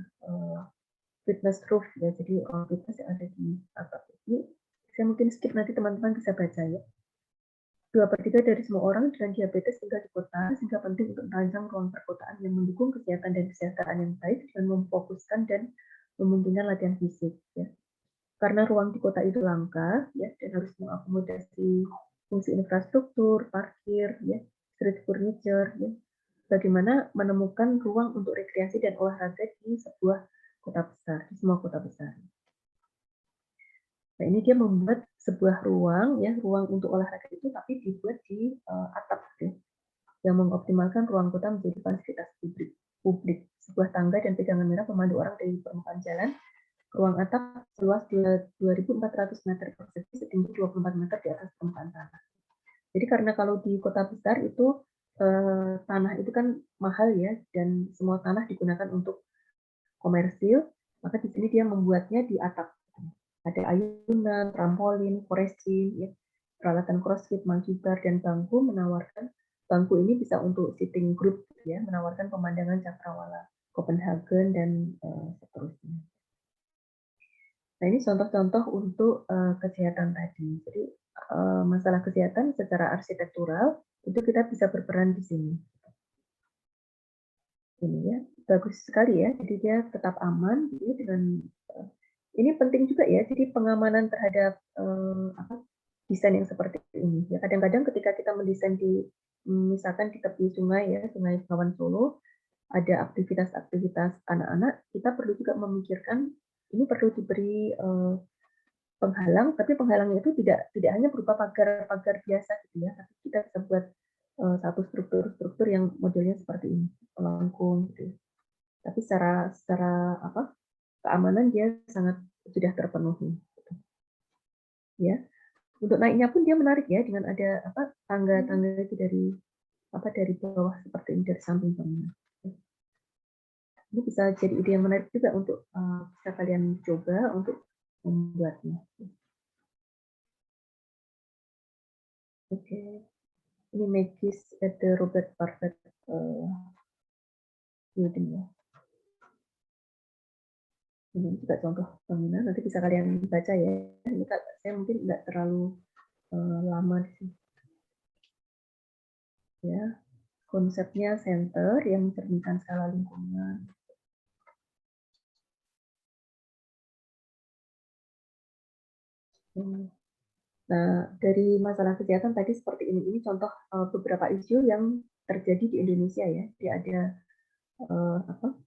fitness roof ya, jadi fitness yang ada di atap ini. Saya mungkin skip, nanti teman-teman bisa baca ya. 2/3 dari semua orang dengan diabetes tinggal di kota, sehingga penting untuk merancang ruang perkotaan yang mendukung kesehatan dan kesejahteraan yang baik dengan memfokuskan dan memungkinkan latihan fisik. Ya. Karena ruang di kota itu langka, ya, dan harus mengakomodasi fungsi infrastruktur, parkir, ya, street furniture, ya. Bagaimana menemukan ruang untuk rekreasi dan olahraga di sebuah kota besar, di semua kota besar. Nah, ini dia membuat sebuah ruang, ya, ruang untuk olahraga itu tapi dibuat di atap, ya, yang mengoptimalkan ruang kota menjadi fasilitas publik. Sebuah tangga dan pegangan merah pemandu orang dari permukaan jalan, ruang atap seluas 2.400 meter persegi setinggi 24 meter di atas permukaan tanah. Jadi karena kalau di kota besar itu tanah itu kan mahal ya, dan semua tanah digunakan untuk komersil, maka di sini dia membuatnya di atap. Ada ayunan, trampolin, forest gym, ya, peralatan crossfit, monkey bar, dan bangku menawarkan, bangku ini bisa untuk sitting group, ya, menawarkan pemandangan cakrawala, Copenhagen, dan seterusnya. Nah ini contoh-contoh untuk kesehatan tadi. Jadi masalah kesehatan secara arsitektural itu kita bisa berperan di sini. Ini ya, bagus sekali ya. Jadi dia tetap aman, jadi dengan ini penting juga ya, jadi pengamanan terhadap desain yang seperti ini. Ya, kadang-kadang ketika kita mendesain misalkan di tepi sungai ya, Sungai Bengawan Solo, ada aktivitas-aktivitas anak-anak, kita perlu juga memikirkan ini perlu diberi penghalang, tapi penghalangnya itu tidak hanya berupa pagar biasa gitu ya, tapi kita bisa buat satu struktur yang modelnya seperti ini, melengkung gitu. Tapi secara keamanan dia sangat sudah terpenuhi. Ya, untuk naiknya pun dia menarik ya, dengan ada tangga-tangga itu dari bawah seperti ini, dari samping bangunan. Ini bisa jadi ide yang menarik juga untuk bisa kalian coba untuk membuatnya. Oke, ini Magis at the Robert Parfait building ya. Ini juga contoh bangunan, nanti bisa kalian baca ya. Ini saya mungkin nggak terlalu lama di sini. Ya, konsepnya center yang mencerminkan skala lingkungan. Nah, dari masalah kesehatan tadi seperti ini contoh beberapa isu yang terjadi di Indonesia ya. Dia ada apa,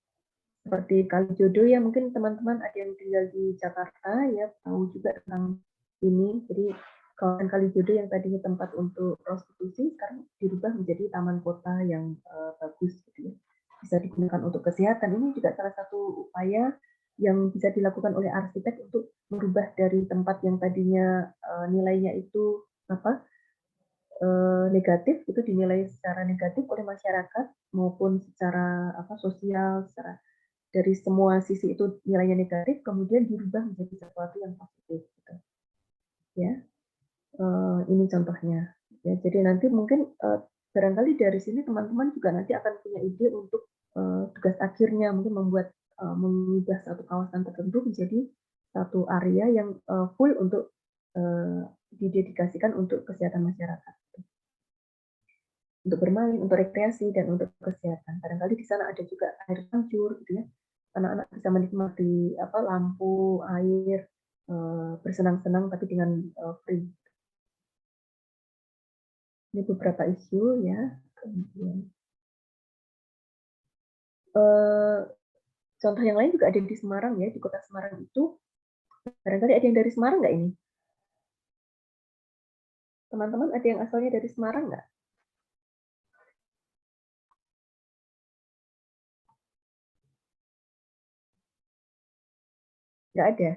seperti Kalijodo ya, mungkin teman-teman ada yang tinggal di Jakarta ya tahu juga tentang ini. Jadi kawasan Kalijodo yang tadinya tempat untuk prostitusi sekarang dirubah menjadi taman kota yang bagus gitu ya. Bisa digunakan untuk kesehatan. Ini juga salah satu upaya yang bisa dilakukan oleh arsitek untuk merubah dari tempat yang tadinya nilainya itu apa negatif, itu dinilai secara negatif oleh masyarakat maupun secara sosial, secara dari semua sisi itu nilainya negatif, kemudian dirubah menjadi sesuatu yang positif gitu. Ya. Ini contohnya. Ya, jadi nanti mungkin barangkali dari sini teman-teman juga nanti akan punya ide untuk tugas akhirnya mungkin mengubah satu kawasan tertentu menjadi satu area yang full untuk didedikasikan untuk kesehatan masyarakat, untuk bermain, untuk rekreasi dan untuk kesehatan. Barangkali di sana ada juga air mancur, gitu ya. Anak-anak bisa menikmati lampu, air, bersenang-senang tapi dengan free. Ini beberapa isu ya. Kemudian contoh yang lain juga ada di Semarang ya, di kota Semarang itu. Barangkali ada yang dari Semarang nggak ini? Teman-teman ada yang asalnya dari Semarang nggak? Nggak ada.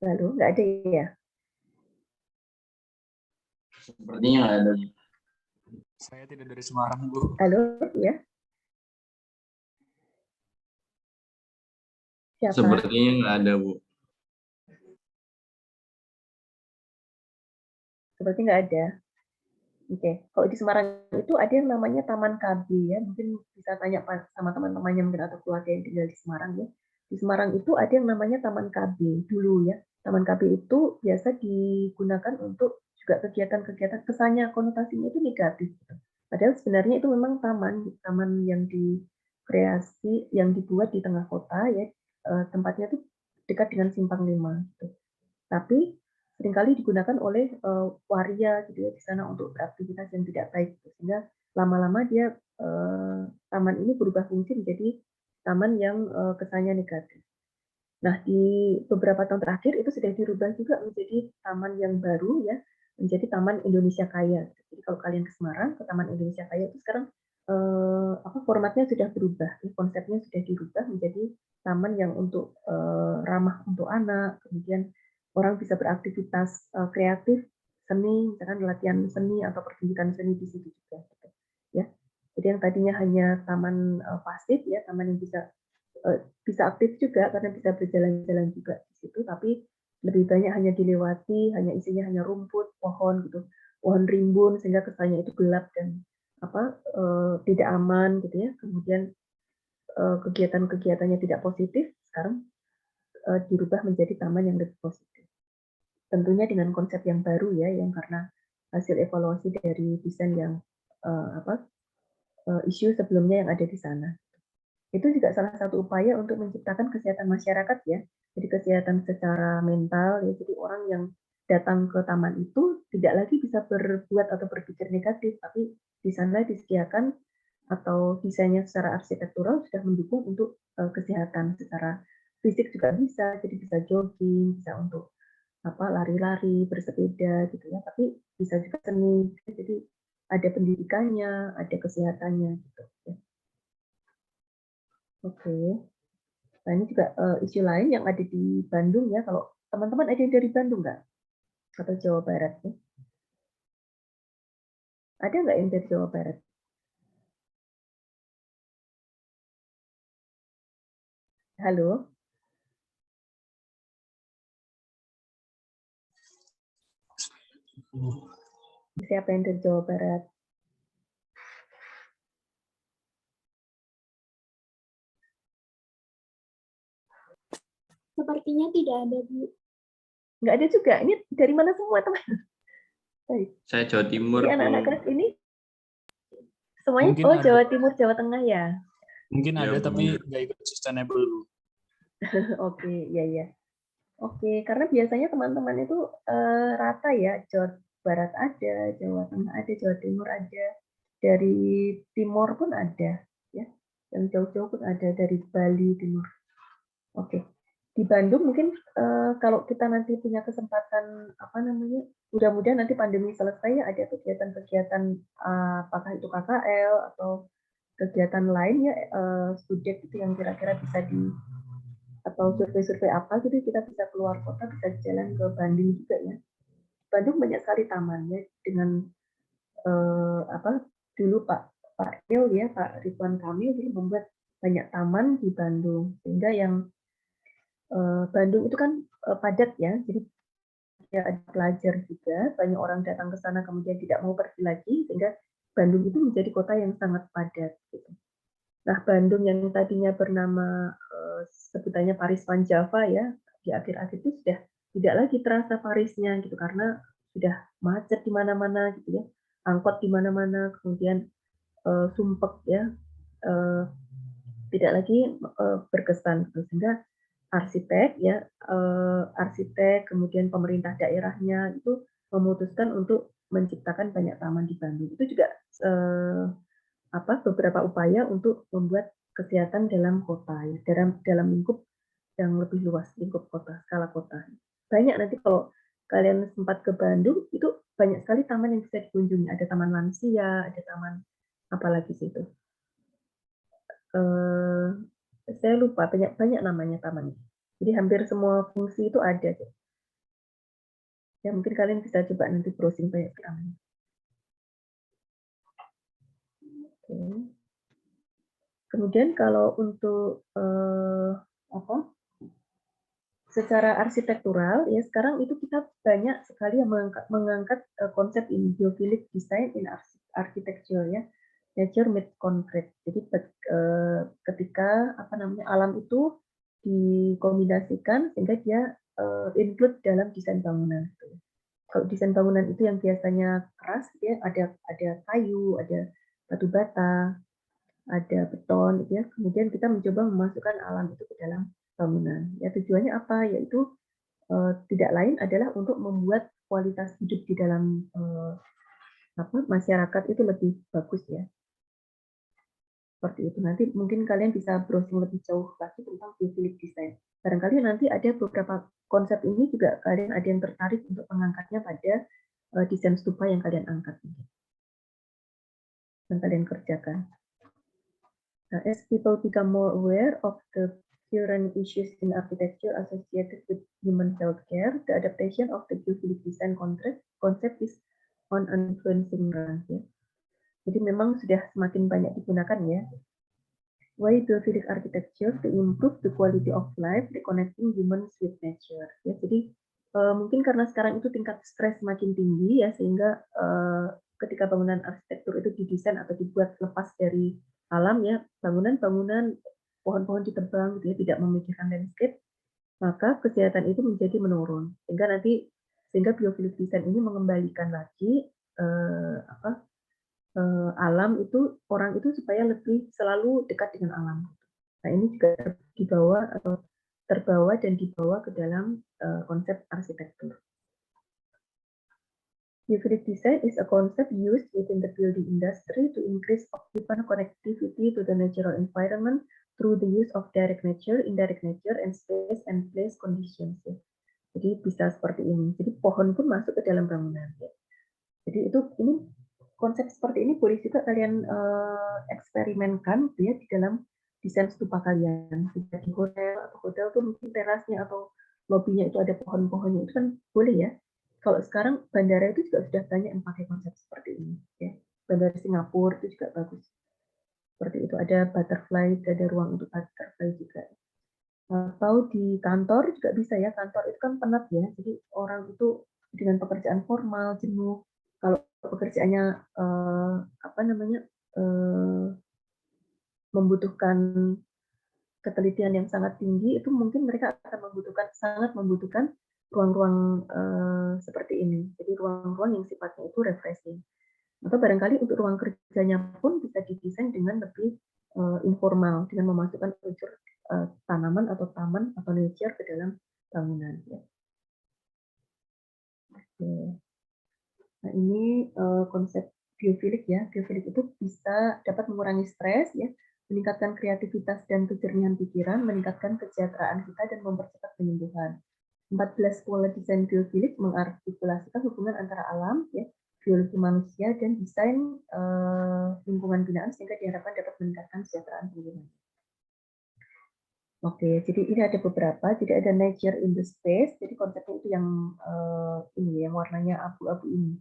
Lalu nggak ada ya? Sepertinya nggak ada. Saya tidak dari Semarang, Bu. Halo, ya? Siapa? Sepertinya nggak ada, Bu. Seperti nggak ada. Oke, kalau di Semarang itu ada yang namanya Taman KB ya. Mungkin bisa tanya sama teman-temannya mungkin atau keluarga yang tinggal di Semarang ya. Di Semarang itu ada yang namanya Taman KB dulu ya. Taman KB itu biasa digunakan untuk juga kegiatan-kegiatan, kesannya konotasinya itu negatif. Gitu. Padahal sebenarnya itu memang taman yang dikreasi, yang dibuat di tengah kota ya. Tempatnya itu dekat dengan Simpang 5 gitu. Tapi seringkali digunakan oleh waria gitu ya di sana untuk beraktivitas yang tidak baik, sehingga lama-lama dia taman ini berubah fungsi menjadi taman yang kesannya negatif. Nah, di beberapa tahun terakhir itu sudah dirubah juga menjadi taman yang baru ya, menjadi Taman Indonesia Kaya. Jadi kalau kalian ke Semarang, ke Taman Indonesia Kaya itu sekarang formatnya sudah berubah, konsepnya sudah dirubah menjadi taman yang untuk ramah untuk anak, kemudian orang bisa beraktivitas kreatif, seni, misalkan latihan seni atau pertunjukan seni di situ juga. Gitu. Ya, jadi yang tadinya hanya taman pasif ya, taman yang bisa aktif juga karena bisa berjalan-jalan juga di situ, tapi lebih banyak hanya dilewati, hanya isinya hanya rumput, pohon gitu, pohon rimbun sehingga kesannya itu gelap dan tidak aman gitu ya. Kemudian kegiatan-kegiatannya tidak positif, sekarang dirubah menjadi taman yang lebih positif. Tentunya dengan konsep yang baru ya, yang karena hasil evaluasi dari desain yang isu sebelumnya yang ada di sana. Itu juga salah satu upaya untuk menciptakan kesehatan masyarakat ya. Jadi kesehatan secara mental ya. Jadi orang yang datang ke taman itu tidak lagi bisa berbuat atau berpikir negatif, tapi di sana disediakan atau desainnya secara arsitektural sudah mendukung untuk kesehatan secara fisik juga bisa, jadi bisa jogging, bisa untuk lari-lari, bersepeda gitu ya. Tapi bisa juga seni, jadi ada pendidikannya, ada kesehatannya gitu. Ya. Oke. Nah, ini juga isu lain yang ada di Bandung ya. Kalau teman-teman ada yang dari Bandung nggak? Atau Jawa Barat? Ya? Ada nggak yang dari Jawa Barat? Halo? Siapa yang dari Jawa Barat? Sepertinya tidak ada, Bu. Nggak ada juga. Ini dari mana semua, teman? Baik. Saya Jawa Timur. Jadi anak-anak kelas ini semuanya Mungkin Jawa Timur, Jawa Tengah ya? Mungkin ada, tapi nggak ikut sustainable, Bu. Oke, ya. Oke, karena biasanya teman-teman itu rata ya, Barat ada, Jawa Tengah ada, Jawa Timur ada, dari Timur pun ada, ya, yang jauh-jauh pun ada, dari Bali Timur. Oke, di Bandung mungkin kalau kita nanti punya kesempatan apa namanya, mudah-mudahan nanti pandemi selesai ada kegiatan-kegiatan apakah itu KKL atau kegiatan lain ya, studi itu yang kira-kira bisa di atau survei-survei apa gitu kita bisa keluar kota, bisa jalan ke Bandung juga ya. Bandung banyak sekali tamannya dengan apa dulu Pak Il ya Pak Ridwan Kamil dulu membuat banyak taman di Bandung sehingga yang Bandung itu kan padat ya, jadi ya ada pelajar juga, banyak orang datang ke sana kemudian tidak mau pergi lagi sehingga Bandung itu menjadi kota yang sangat padat gitu. Nah, Bandung yang tadinya bernama sebutannya Paris Van Java ya, di akhir-akhir itu sudah tidak lagi terasa Parisnya gitu karena sudah macet di mana-mana gitu ya, angkot di mana-mana, kemudian sumpek ya, tidak lagi berkesan gitu. Sehingga arsitek ya, arsitek kemudian pemerintah daerahnya itu memutuskan untuk menciptakan banyak taman di Bandung. Itu juga beberapa upaya untuk membuat kesehatan dalam kota ya, dalam lingkup yang lebih luas, lingkup kota, skala kota. Banyak nanti kalau kalian sempat ke Bandung itu banyak sekali taman yang bisa dikunjungi. Ada taman lansia, ada taman apalagi sih itu. Saya lupa banyak namanya tamannya. Jadi hampir semua fungsi itu ada. Ya mungkin kalian bisa coba nanti browsing banyak taman. Oke. Kemudian kalau untuk secara arsitektural ya sekarang itu kita banyak sekali yang mengangkat konsep ini biophilic design in architecture ya, nature meets concrete. Jadi ketika alam itu dikombinasikan sehingga dia include dalam desain bangunan. Kalau desain bangunan itu yang biasanya keras ya ada kayu, ada batu bata, ada beton ya. Kemudian kita mencoba memasukkan alam itu ke dalam bangunan. Ya tujuannya apa? Yaitu tidak lain adalah untuk membuat kualitas hidup di dalam masyarakat itu lebih bagus ya. Seperti itu. Nanti mungkin kalian bisa browsing lebih jauh lagi tentang biophilic design. Barangkali nanti ada beberapa konsep ini juga kalian ada yang tertarik untuk mengangkatnya pada desain stupa yang kalian angkat dan kalian kerjakan. Now, as people become more aware of the current issues in architecture associated with human healthcare, the adaptation of the biophilic design concept is on influencing run. Ya. Jadi memang sudah semakin banyak digunakan ya. Why biophilic architecture? To improve the quality of life, reconnecting humans with nature. Ya, jadi mungkin karena sekarang itu tingkat stres semakin tinggi ya sehingga ketika bangunan arsitektur itu didesain atau dibuat lepas dari alam ya, bangunan-bangunan pohon-pohon ditebang gitu ya, tidak memikirkan landscape, maka kesehatan itu menjadi menurun sehingga biophilic design ini mengembalikan lagi alam itu orang itu supaya lebih selalu dekat dengan alam. Nah ini juga terbawa dan dibawa ke dalam konsep arsitektur. Biophilic design is a concept used within the building industry to increase occupant connectivity to the natural environment through the use of direct nature, indirect nature, and space and place conditions. Ya. Jadi bisa seperti ini. Jadi pohon pun masuk ke dalam bangunan. Ya. Jadi ini konsep seperti ini boleh juga kalian eksperimenkan ya di dalam desain stupa kalian. Bisa di hotel tuh mungkin terasnya atau lobbynya itu ada pohon-pohonnya, itu kan boleh ya. Kalau sekarang bandara itu juga sudah banyak yang pakai konsep seperti ini. Ya. Bandara Singapura itu juga bagus. Seperti itu, ada butterfly, ada ruang untuk butterfly juga. Atau di kantor juga bisa ya, kantor itu kan penat ya, jadi orang itu dengan pekerjaan formal, jenuh. Kalau pekerjaannya membutuhkan ketelitian yang sangat tinggi, itu mungkin mereka akan sangat membutuhkan ruang-ruang seperti ini. Jadi ruang-ruang yang sifatnya itu refreshing. Atau barangkali untuk ruang kerjanya pun bisa didesain dengan lebih informal, dengan memasukkan unsur tanaman atau taman atau nature ke dalam bangunan. Ya. Oke. Nah, ini konsep biofilik ya. Biofilik itu bisa dapat mengurangi stres ya, meningkatkan kreativitas dan kejernihan pikiran, meningkatkan kesejahteraan kita dan mempercepat penyembuhan. 14 pola desain biofilik mengartikulasikan hubungan antara alam ya, biologi manusia dan desain lingkungan binaan sehingga diharapkan dapat meningkatkan kesejahteraan pengguna. Oke, jadi ini ada beberapa. Jadi ada nature in the space. Jadi konsepnya itu yang ini yang warnanya abu-abu ini.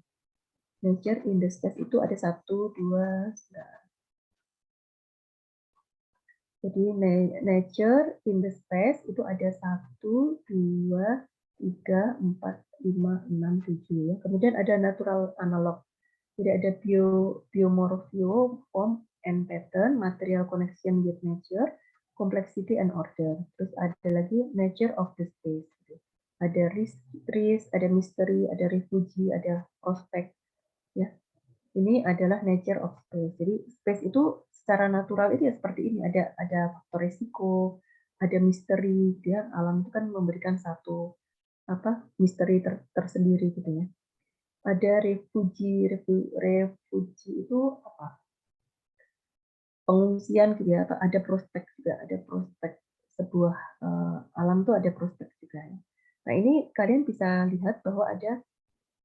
Nature in the space itu ada 1, 2, jadi nature in the space itu ada 1, 2, 3, 4, 5, 6, 7 ya. Kemudian ada natural analog. Jadi ada biomorpho, form and pattern, material connection with nature, complexity and order. Terus ada lagi nature of the space. Ada risk, ada mystery, ada refugee, ada prospect. Ya, ini adalah nature of space. Jadi space itu secara natural itu ya seperti ini. Ada faktor risiko, ada misteri. Ya, alam itu kan memberikan satu misteri tersendiri gitu ya. Ada refugee itu apa? Pengungsian gitu ya. Atau ada prospek juga, ada prospek sebuah alam tuh ada prospek juga ya. Nah, ini kalian bisa lihat bahwa ada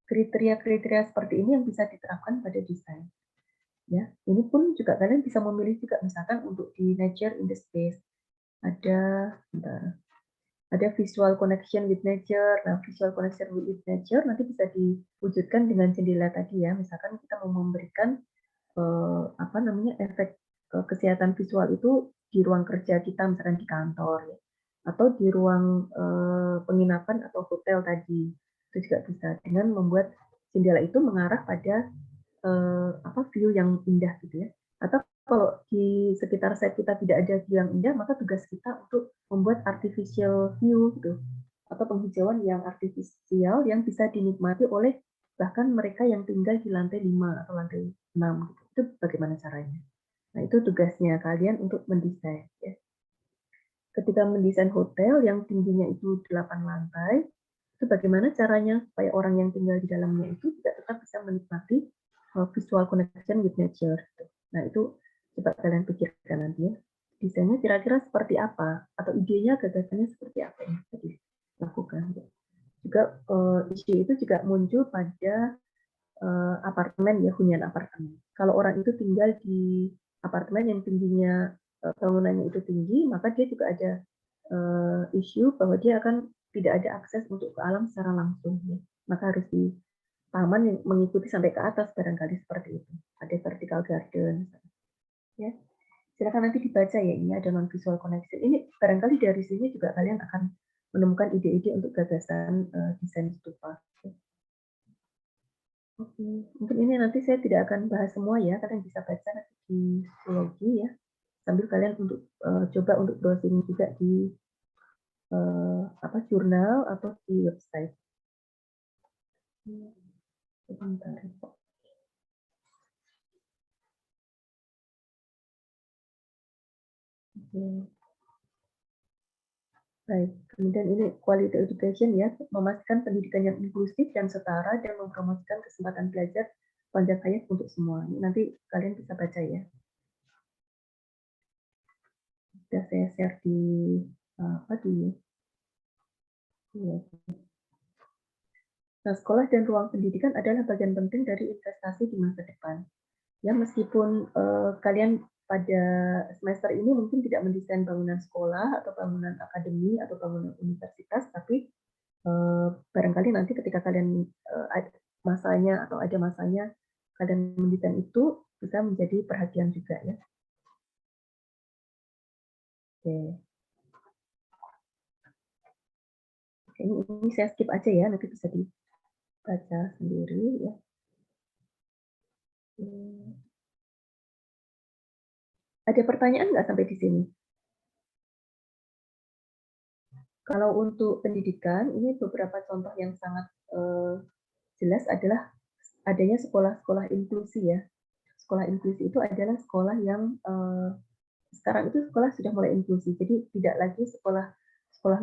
kriteria-kriteria seperti ini yang bisa diterapkan pada desain. Ya, ini pun juga kalian bisa memilih juga misalkan untuk di nature in the space ada visual connection with nature. Nah, visual connection with nature nanti bisa diwujudkan dengan jendela tadi ya. Misalkan kita mau memberikan efek kesehatan visual itu di ruang kerja kita, misalkan di kantor ya, atau di ruang penginapan atau hotel tadi. Itu juga bisa dengan membuat jendela itu mengarah pada view yang indah gitu ya. Atau kalau di sekitar set kita tidak ada view yang indah, maka tugas kita untuk membuat artificial view gitu, atau penghijauan yang artifisial yang bisa dinikmati oleh bahkan mereka yang tinggal di lantai 5 atau lantai 6 gitu. Itu bagaimana caranya? Nah, itu tugasnya kalian untuk mendesain ya. Ketika mendesain hotel yang tingginya itu 8 lantai, itu bagaimana caranya supaya orang yang tinggal di dalamnya itu juga tetap bisa menikmati visual connection with nature. Nah, itu coba kalian pikirkan nanti ya. Desainnya kira-kira seperti apa? Atau idenya, gagasannya seperti apa yang bisa dilakukan. Juga isu itu juga muncul pada apartemen ya, hunian apartemen. Kalau orang itu tinggal di apartemen yang tingginya bangunannya itu tinggi, maka dia juga ada isu bahwa dia akan tidak ada akses untuk ke alam secara langsung ya. Maka harus di taman yang mengikuti sampai ke atas barangkali seperti itu. Ada vertical garden ya. Silakan nanti dibaca ya, ini ada non visual connection. Ini barangkali dari sini juga kalian akan menemukan ide-ide untuk gagasan desain stupa. Oke, mungkin ini nanti saya tidak akan bahas semua ya, kalian bisa baca nanti di Psikologi ya, sambil kalian untuk coba untuk browsing juga di jurnal atau di website. Sebentar. Oke. Baik, kemudian ini quality education ya, memastikan pendidikan yang inklusif dan setara dan mempromosikan kesempatan belajar panjang hayat untuk semua. Ini nanti kalian bisa baca ya. Sudah saya share di Nah, sekolah dan ruang pendidikan adalah bagian penting dari investasi di masa depan. Ya, meskipun kalian pada semester ini mungkin tidak mendesain bangunan sekolah atau bangunan akademi atau bangunan universitas, tapi barangkali nanti ketika kalian ada masanya atau ada masanya kalian mendesain itu bisa menjadi perhatian juga ya. Oke. Ini saya skip aja ya, nanti bisa dibaca sendiri ya. Ada pertanyaan nggak sampai di sini? Kalau untuk pendidikan, ini beberapa contoh yang sangat jelas adalah adanya sekolah-sekolah inklusi ya. Sekolah inklusi itu adalah sekolah yang sekarang itu sekolah sudah mulai inklusi. Jadi tidak lagi sekolah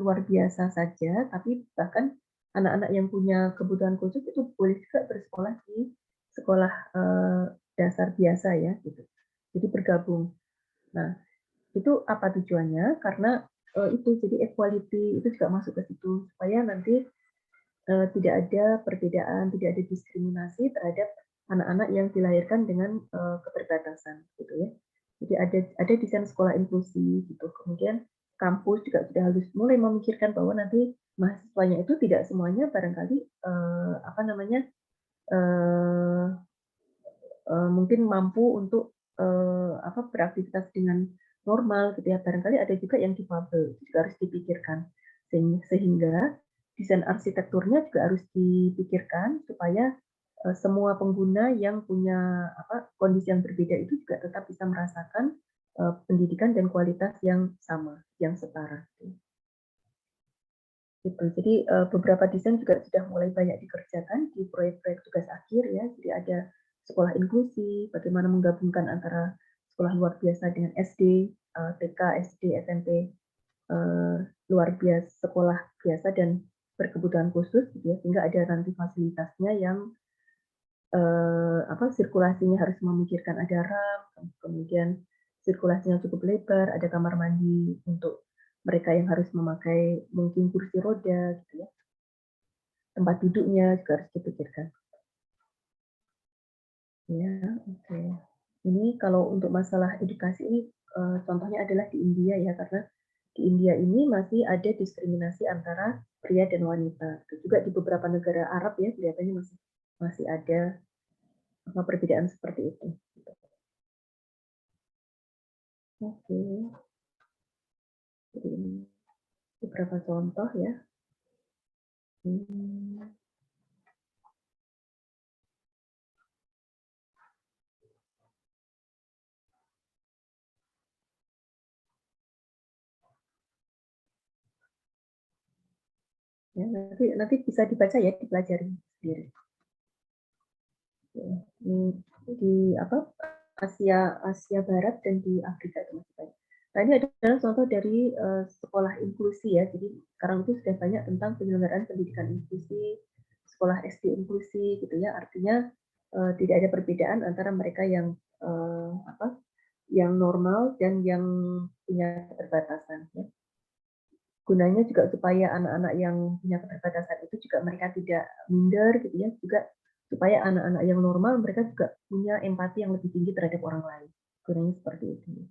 luar biasa saja, tapi bahkan anak-anak yang punya kebutuhan khusus itu boleh juga bersekolah di sekolah dasar biasa ya, gitu. Jadi bergabung. Nah, itu apa tujuannya? Karena itu jadi equality itu juga masuk ke situ supaya nanti tidak ada perbedaan, tidak ada diskriminasi terhadap anak-anak yang dilahirkan dengan keterbatasan, gitu ya. Jadi ada desain sekolah inklusi gitu. Kemudian kampus juga sudah harus mulai memikirkan bahwa nanti mahasiswanya itu tidak semuanya barangkali apa namanya mungkin mampu untuk apa beraktivitas dengan normal gitu ya. Barangkali ada juga yang difabel, juga harus dipikirkan. Sehingga desain arsitekturnya juga harus dipikirkan supaya semua pengguna yang punya apa kondisi yang berbeda itu juga tetap bisa merasakan pendidikan dan kualitas yang sama, yang setara. Gitu. Jadi beberapa desain juga sudah mulai banyak dikerjakan di proyek-proyek tugas akhir ya. Jadi ada sekolah inklusi, bagaimana menggabungkan antara sekolah luar biasa dengan SD, TK, SD, SMP, luar biasa, sekolah biasa dan berkebutuhan khusus, gitu ya, sehingga ada nanti fasilitasnya yang apa sirkulasinya harus memikirkan ada ramp, kemudian sirkulasinya cukup lebar, ada kamar mandi untuk mereka yang harus memakai mungkin kursi roda, gitu ya. Tempat duduknya juga harus dipikirkan. Ya, oke. Ini kalau untuk masalah edukasi ini contohnya adalah di India ya, karena di India ini masih ada diskriminasi antara pria dan wanita. Juga di beberapa negara Arab ya kelihatannya masih ada perbedaan seperti itu. Oke, jadi ini beberapa contoh ya. Ya, nanti bisa dibaca ya, dipelajari sendiri. Di apa Asia Barat dan di Afrika itu masih banyak. Nah, ini adalah contoh dari sekolah inklusi ya. Jadi sekarang itu sudah banyak tentang penyelenggaraan pendidikan inklusi, sekolah SD inklusi gitu ya. Artinya tidak ada perbedaan antara mereka yang apa yang normal dan yang punya keterbatasan ya. Gunanya juga supaya anak-anak yang punya keterbatasan itu juga mereka tidak minder gitu ya, juga supaya anak-anak yang normal mereka juga punya empati yang lebih tinggi terhadap orang lain. Gunanya seperti itu.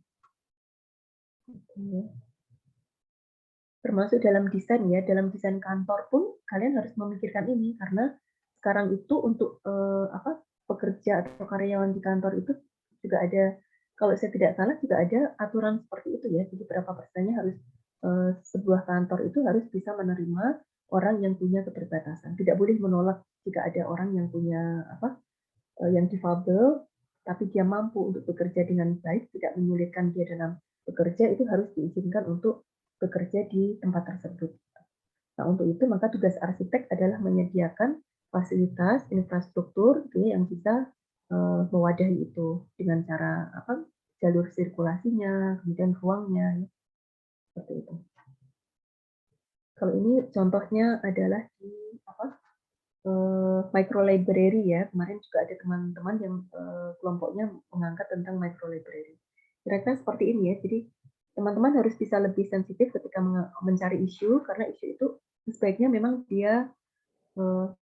Oke. Termasuk dalam desain ya, dalam desain kantor pun kalian harus memikirkan ini karena sekarang itu untuk apa pekerja atau karyawan di kantor itu juga ada, kalau saya tidak salah juga ada aturan seperti itu ya. Jadi berapa persennya harus sebuah kantor itu harus bisa menerima orang yang punya keterbatasan. Tidak boleh menolak jika ada orang yang punya apa yang difabel tapi dia mampu untuk bekerja dengan baik, tidak menyulitkan dia dalam bekerja, itu harus diizinkan untuk bekerja di tempat tersebut. Nah, untuk itu maka tugas arsitek adalah menyediakan fasilitas infrastruktur yang bisa mewadahi itu dengan cara apa jalur sirkulasinya, kemudian ruangnya, seperti itu. Kalau ini contohnya adalah di apa micro library ya. Kemarin juga ada teman-teman yang kelompoknya mengangkat tentang micro library. Kira-kira seperti ini ya. Jadi teman-teman harus bisa lebih sensitif ketika mencari isu karena isu itu sebaiknya memang dia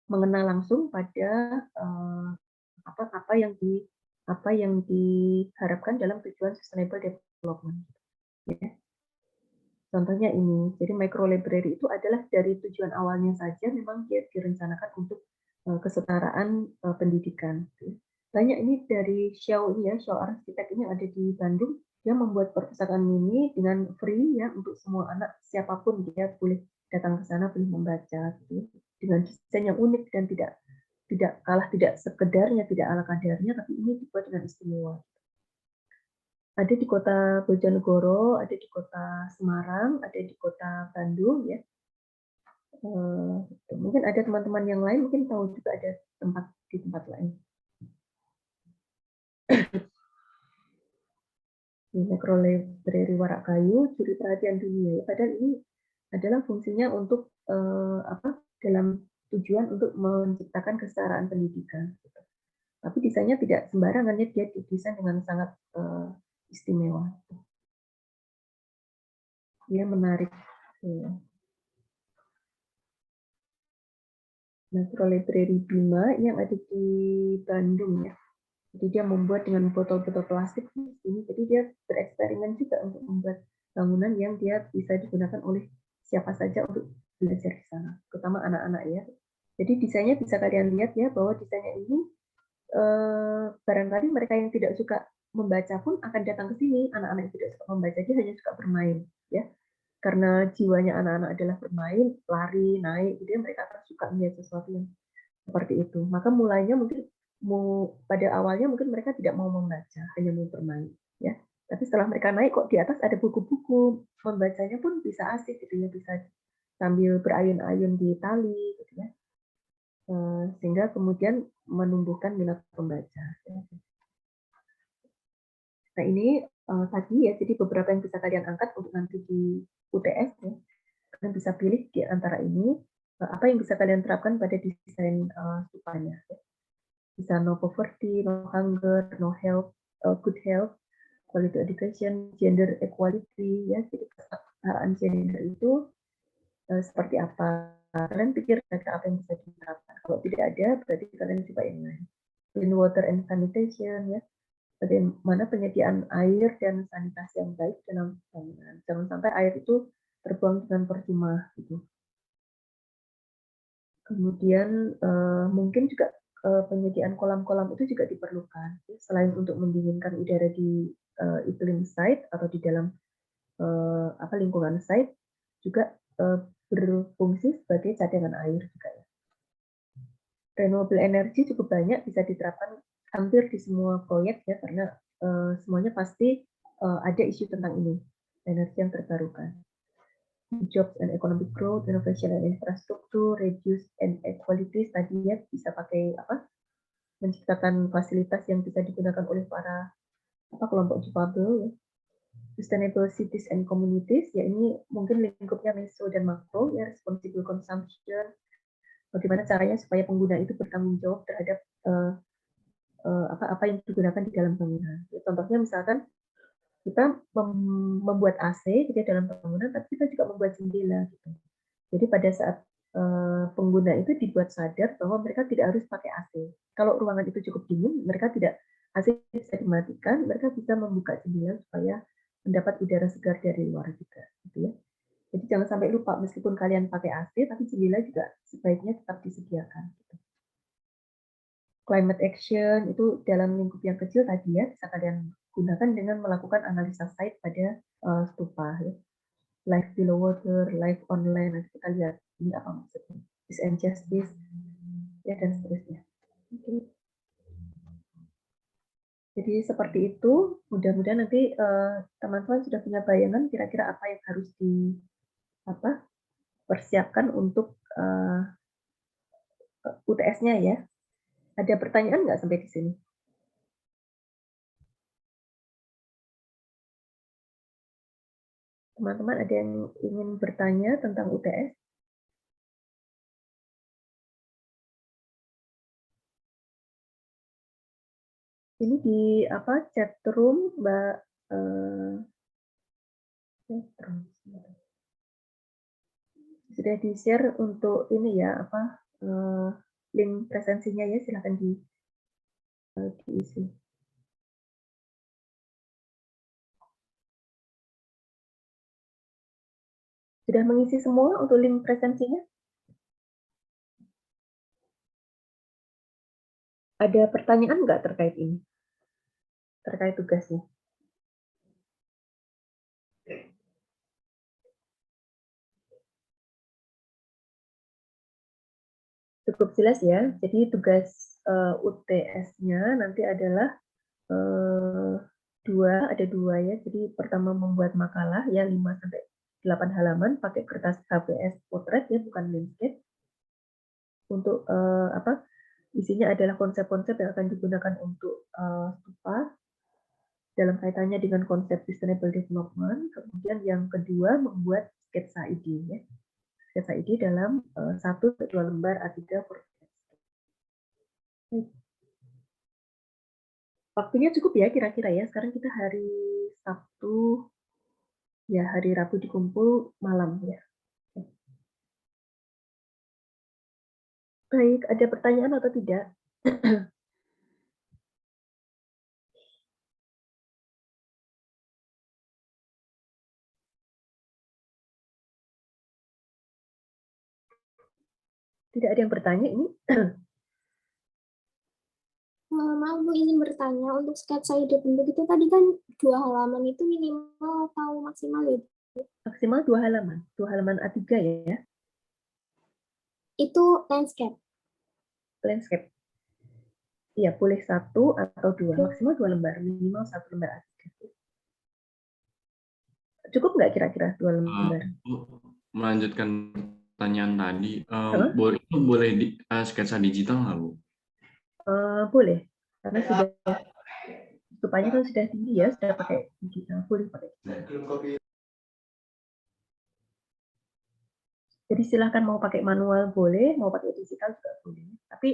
mengenal langsung pada apa yang diharapkan dalam tujuan sustainable development. Ya. Contohnya ini, jadi micro library itu adalah dari tujuan awalnya saja memang dia direncanakan untuk kesetaraan pendidikan. Banyak ini dari Xiao ini ya, Xiao Arsitek ini ada di Bandung, dia membuat perpustakaan mini dengan free ya untuk semua anak siapapun dia boleh datang ke sana boleh membaca gitu, dengan desain yang unik dan tidak sekedarnya tidak ala kadarnya, tapi ini dibuat dengan istimewa. Ada di kota Bojonegoro, ada di kota Semarang, ada di kota Bandung ya. Mungkin ada teman-teman yang lain mungkin tahu juga ada di tempat lain. Di Micro Library Warak Kayu, curi perhatian dunia. Padahal ini adalah fungsinya untuk apa? dalam tujuan untuk menciptakan kesetaraan pendidikan. Gitu. Tapi desainnya tidak sembarangan, ya, dia didesain dengan sangat istimewa. Dia menarik. Ya. Natural Library Bima yang ada di Bandung, ya. Jadi dia membuat dengan botol-botol plastik ini. Jadi dia bereksperimen juga untuk membuat bangunan yang dia bisa digunakan oleh siapa saja untuk belajar di sana, terutama anak-anak, ya. Jadi desainnya bisa kalian lihat, ya, bahwa desainnya ini barangkali mereka yang tidak suka membaca pun akan datang ke sini. Anak-anak yang tidak suka membaca dia hanya suka bermain, ya. Karena jiwanya anak-anak adalah bermain, lari, naik, jadi mereka akan suka melihat sesuatu yang seperti itu. Maka mulainya mungkin pada awalnya mungkin mereka tidak mau membaca, hanya mau bermain, ya. Tapi setelah mereka naik kok di atas ada buku-buku, membacanya pun bisa asik gitu, ya, bisa sambil berayun-ayun di tali gitu, ya. Sehingga kemudian menumbuhkan minat pembaca. Nah, ini tadi, ya, jadi beberapa yang bisa kalian angkat untuk nanti di UTS, ya. Kalian bisa pilih di antara ini apa yang bisa kalian terapkan pada desain stupanya. Ya. Bisa no poverty, no hunger, no health, good health, quality education, gender equality, ya. Jadi kesetaraan gender itu seperti apa? Kalian pikir apa yang bisa diterapkan? Kalau tidak ada, berarti kalian coba yang lain. Clean water and sanitation, ya. Bagaimana penyediaan air dan sanitasi yang baik dalam bangunan. Jangan sampai air itu terbuang dengan percuma, gitu. Kemudian mungkin juga penyediaan kolam-kolam itu juga diperlukan, selain untuk mendinginkan udara di iklim site atau di dalam lingkungan site, juga berfungsi sebagai cadangan air juga, ya. Renewable energy cukup banyak bisa diterapkan hampir di semua proyek, ya, karena semuanya pasti ada isu tentang ini, energi yang terbarukan. Jobs and economic growth, innovation and infrastructure, reduce inequalities, tadinya bisa pakai menciptakan fasilitas yang bisa digunakan oleh para kelompok difabel, ya. Sustainable cities and communities, ya, ini mungkin lingkupnya meso dan makro, ya, responsible consumption, bagaimana caranya supaya pengguna itu bertanggung jawab terhadap apa yang digunakan di dalam bangunan. Ya, contohnya misalkan kita membuat AC di dalam bangunan, tapi kita juga membuat jendela, gitu. Jadi pada saat pengguna itu dibuat sadar bahwa mereka tidak harus pakai AC. Kalau ruangan itu cukup dingin, mereka tidak AC bisa dimatikan, mereka bisa membuka jendela supaya mendapat udara segar dari luar juga, gitu, ya. Jadi jangan sampai lupa meskipun kalian pakai AC, tapi jendela juga sebaiknya tetap disediakan. Gitu. Climate action itu dalam lingkup yang kecil tadi, ya, bisa kalian gunakan dengan melakukan analisa site pada stupa, ya. Life below water, life on land, nanti kita lihat ini apa maksudnya. Peace and justice, ya, dan seterusnya. Okay. Jadi seperti itu, mudah-mudahan nanti teman-teman sudah punya bayangan kira-kira apa yang harus dipersiapkan untuk UTS-nya, ya. Ada pertanyaan nggak sampai di sini? Teman-teman ada yang ingin bertanya tentang UTS? Ini di chat room, Mbak sudah di-share untuk ini, ya, link presensinya, ya, silahkan diisi. Sudah mengisi semua untuk link presensinya? Ada pertanyaan nggak terkait ini? Terkait tugasnya? Cukup jelas, ya. Jadi tugas UTS-nya nanti adalah ada dua, ya. Jadi pertama membuat makalah, ya, 5-8 halaman pakai kertas HVS potret, ya, bukan landscape. Untuk isinya adalah konsep-konsep yang akan digunakan untuk stupa dalam kaitannya dengan konsep sustainable development. Kemudian yang kedua membuat sketsa ide, ya. sketsa ini dalam 1-2 lembar A3 for waktunya cukup ya kira-kira ya. Sekarang kita hari Sabtu, ya hari Rabu dikumpul malam ya. Baik, ada pertanyaan atau tidak? Tidak ada yang bertanya ini. Maaf Bu, izin bertanya, untuk sketsa ide bentuk itu tadi kan 2 halaman itu minimal atau maksimal ya? Maksimal 2 halaman A3 ya. Itu landscape. Landscape. Iya, boleh 1 atau 2, maksimal 2 lembar, minimal 1 lembar A3. Cukup nggak kira-kira 2 lembar? Melanjutkan pertanyaan tadi, boleh sketsa digital nggak, Bu? Boleh, karena sudah tupanya kan sudah tinggi ya, sudah pakai digital, boleh pakai. Jadi silahkan mau pakai manual boleh, mau pakai digital juga boleh. Tapi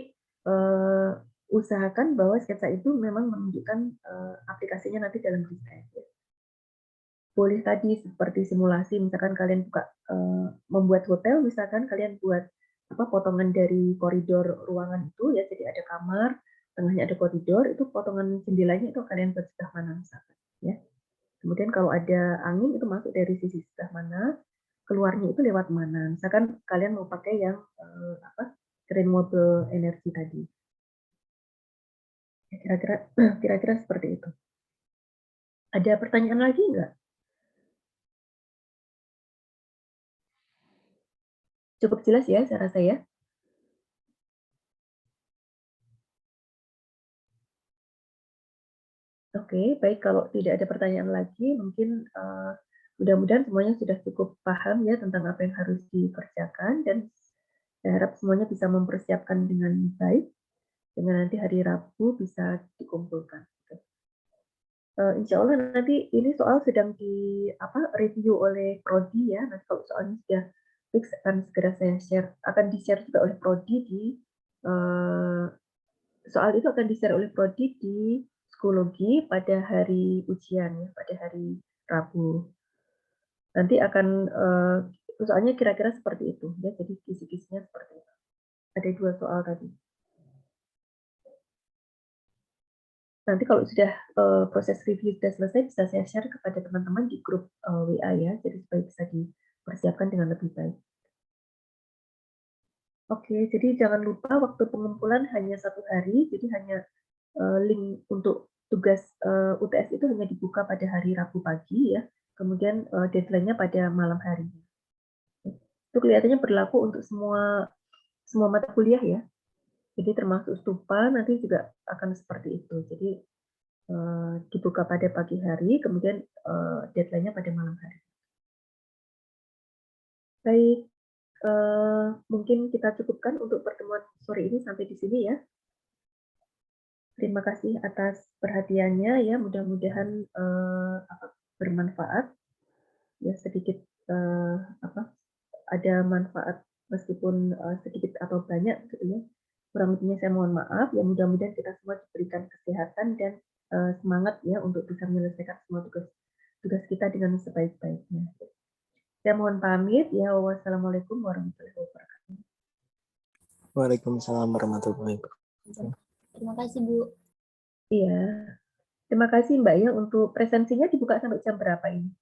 usahakan bahwa sketsa itu memang menunjukkan aplikasinya nanti dalam desain. Boleh tadi seperti simulasi, misalkan kalian buka membuat hotel, misalkan kalian buat potongan dari koridor ruangan itu ya, jadi ada kamar, tengahnya ada koridor, itu potongan jendelanya itu kalian buat sebelah mana misalkan ya. Kemudian kalau ada angin itu masuk dari sisi sebelah mana, keluarnya itu lewat mana. Misalkan kalian mau pakai yang renewable energy tadi. Kira-kira seperti itu. Ada pertanyaan lagi nggak? Cukup jelas ya, saya rasa ya. Oke, baik, kalau tidak ada pertanyaan lagi, mungkin mudah-mudahan semuanya sudah cukup paham ya tentang apa yang harus dikerjakan, dan saya harap semuanya bisa mempersiapkan dengan baik, dengan nanti hari Rabu bisa dikumpulkan. Insya Allah nanti ini soal sedang review oleh Prodi ya. Nanti kalau soalnya sudah fix akan segera saya share, akan di-share juga oleh Prodi soal itu akan di-share oleh Prodi di psikologi pada hari ujian ya, pada hari Rabu. Nanti akan soalnya kira-kira seperti itu ya. Jadi kisi-kisinya seperti itu. Ada 2 soal tadi. Nanti kalau sudah proses review sudah selesai, bisa saya share kepada teman-teman di grup WA ya, jadi supaya bisa dipersiapkan dengan lebih baik. Oke, jadi jangan lupa waktu pengumpulan hanya 1 hari, jadi hanya link untuk tugas UTS itu hanya dibuka pada hari Rabu pagi ya, kemudian deadline-nya pada malam hari. Itu kelihatannya berlaku untuk semua mata kuliah ya. Jadi termasuk Stupa nanti juga akan seperti itu. Jadi dibuka pada pagi hari, kemudian deadline-nya pada malam hari. Baik, mungkin kita cukupkan untuk pertemuan sore ini sampai di sini ya. Terima kasih atas perhatiannya ya, mudah-mudahan bermanfaat. Ya sedikit ada manfaat meskipun sedikit atau banyak gitu ya. Kurang lebihnya saya mohon maaf, ya mudah-mudahan kita semua diberikan kesehatan dan semangat ya untuk bisa menyelesaikan semua tugas kita dengan sebaik-baiknya. Saya mohon pamit ya. Wassalamualaikum warahmatullahi wabarakatuh. Waalaikumsalam warahmatullahi wabarakatuh. Terima kasih Bu. Iya. Terima kasih Mbak ya, untuk presensinya dibuka sampai jam berapa ini?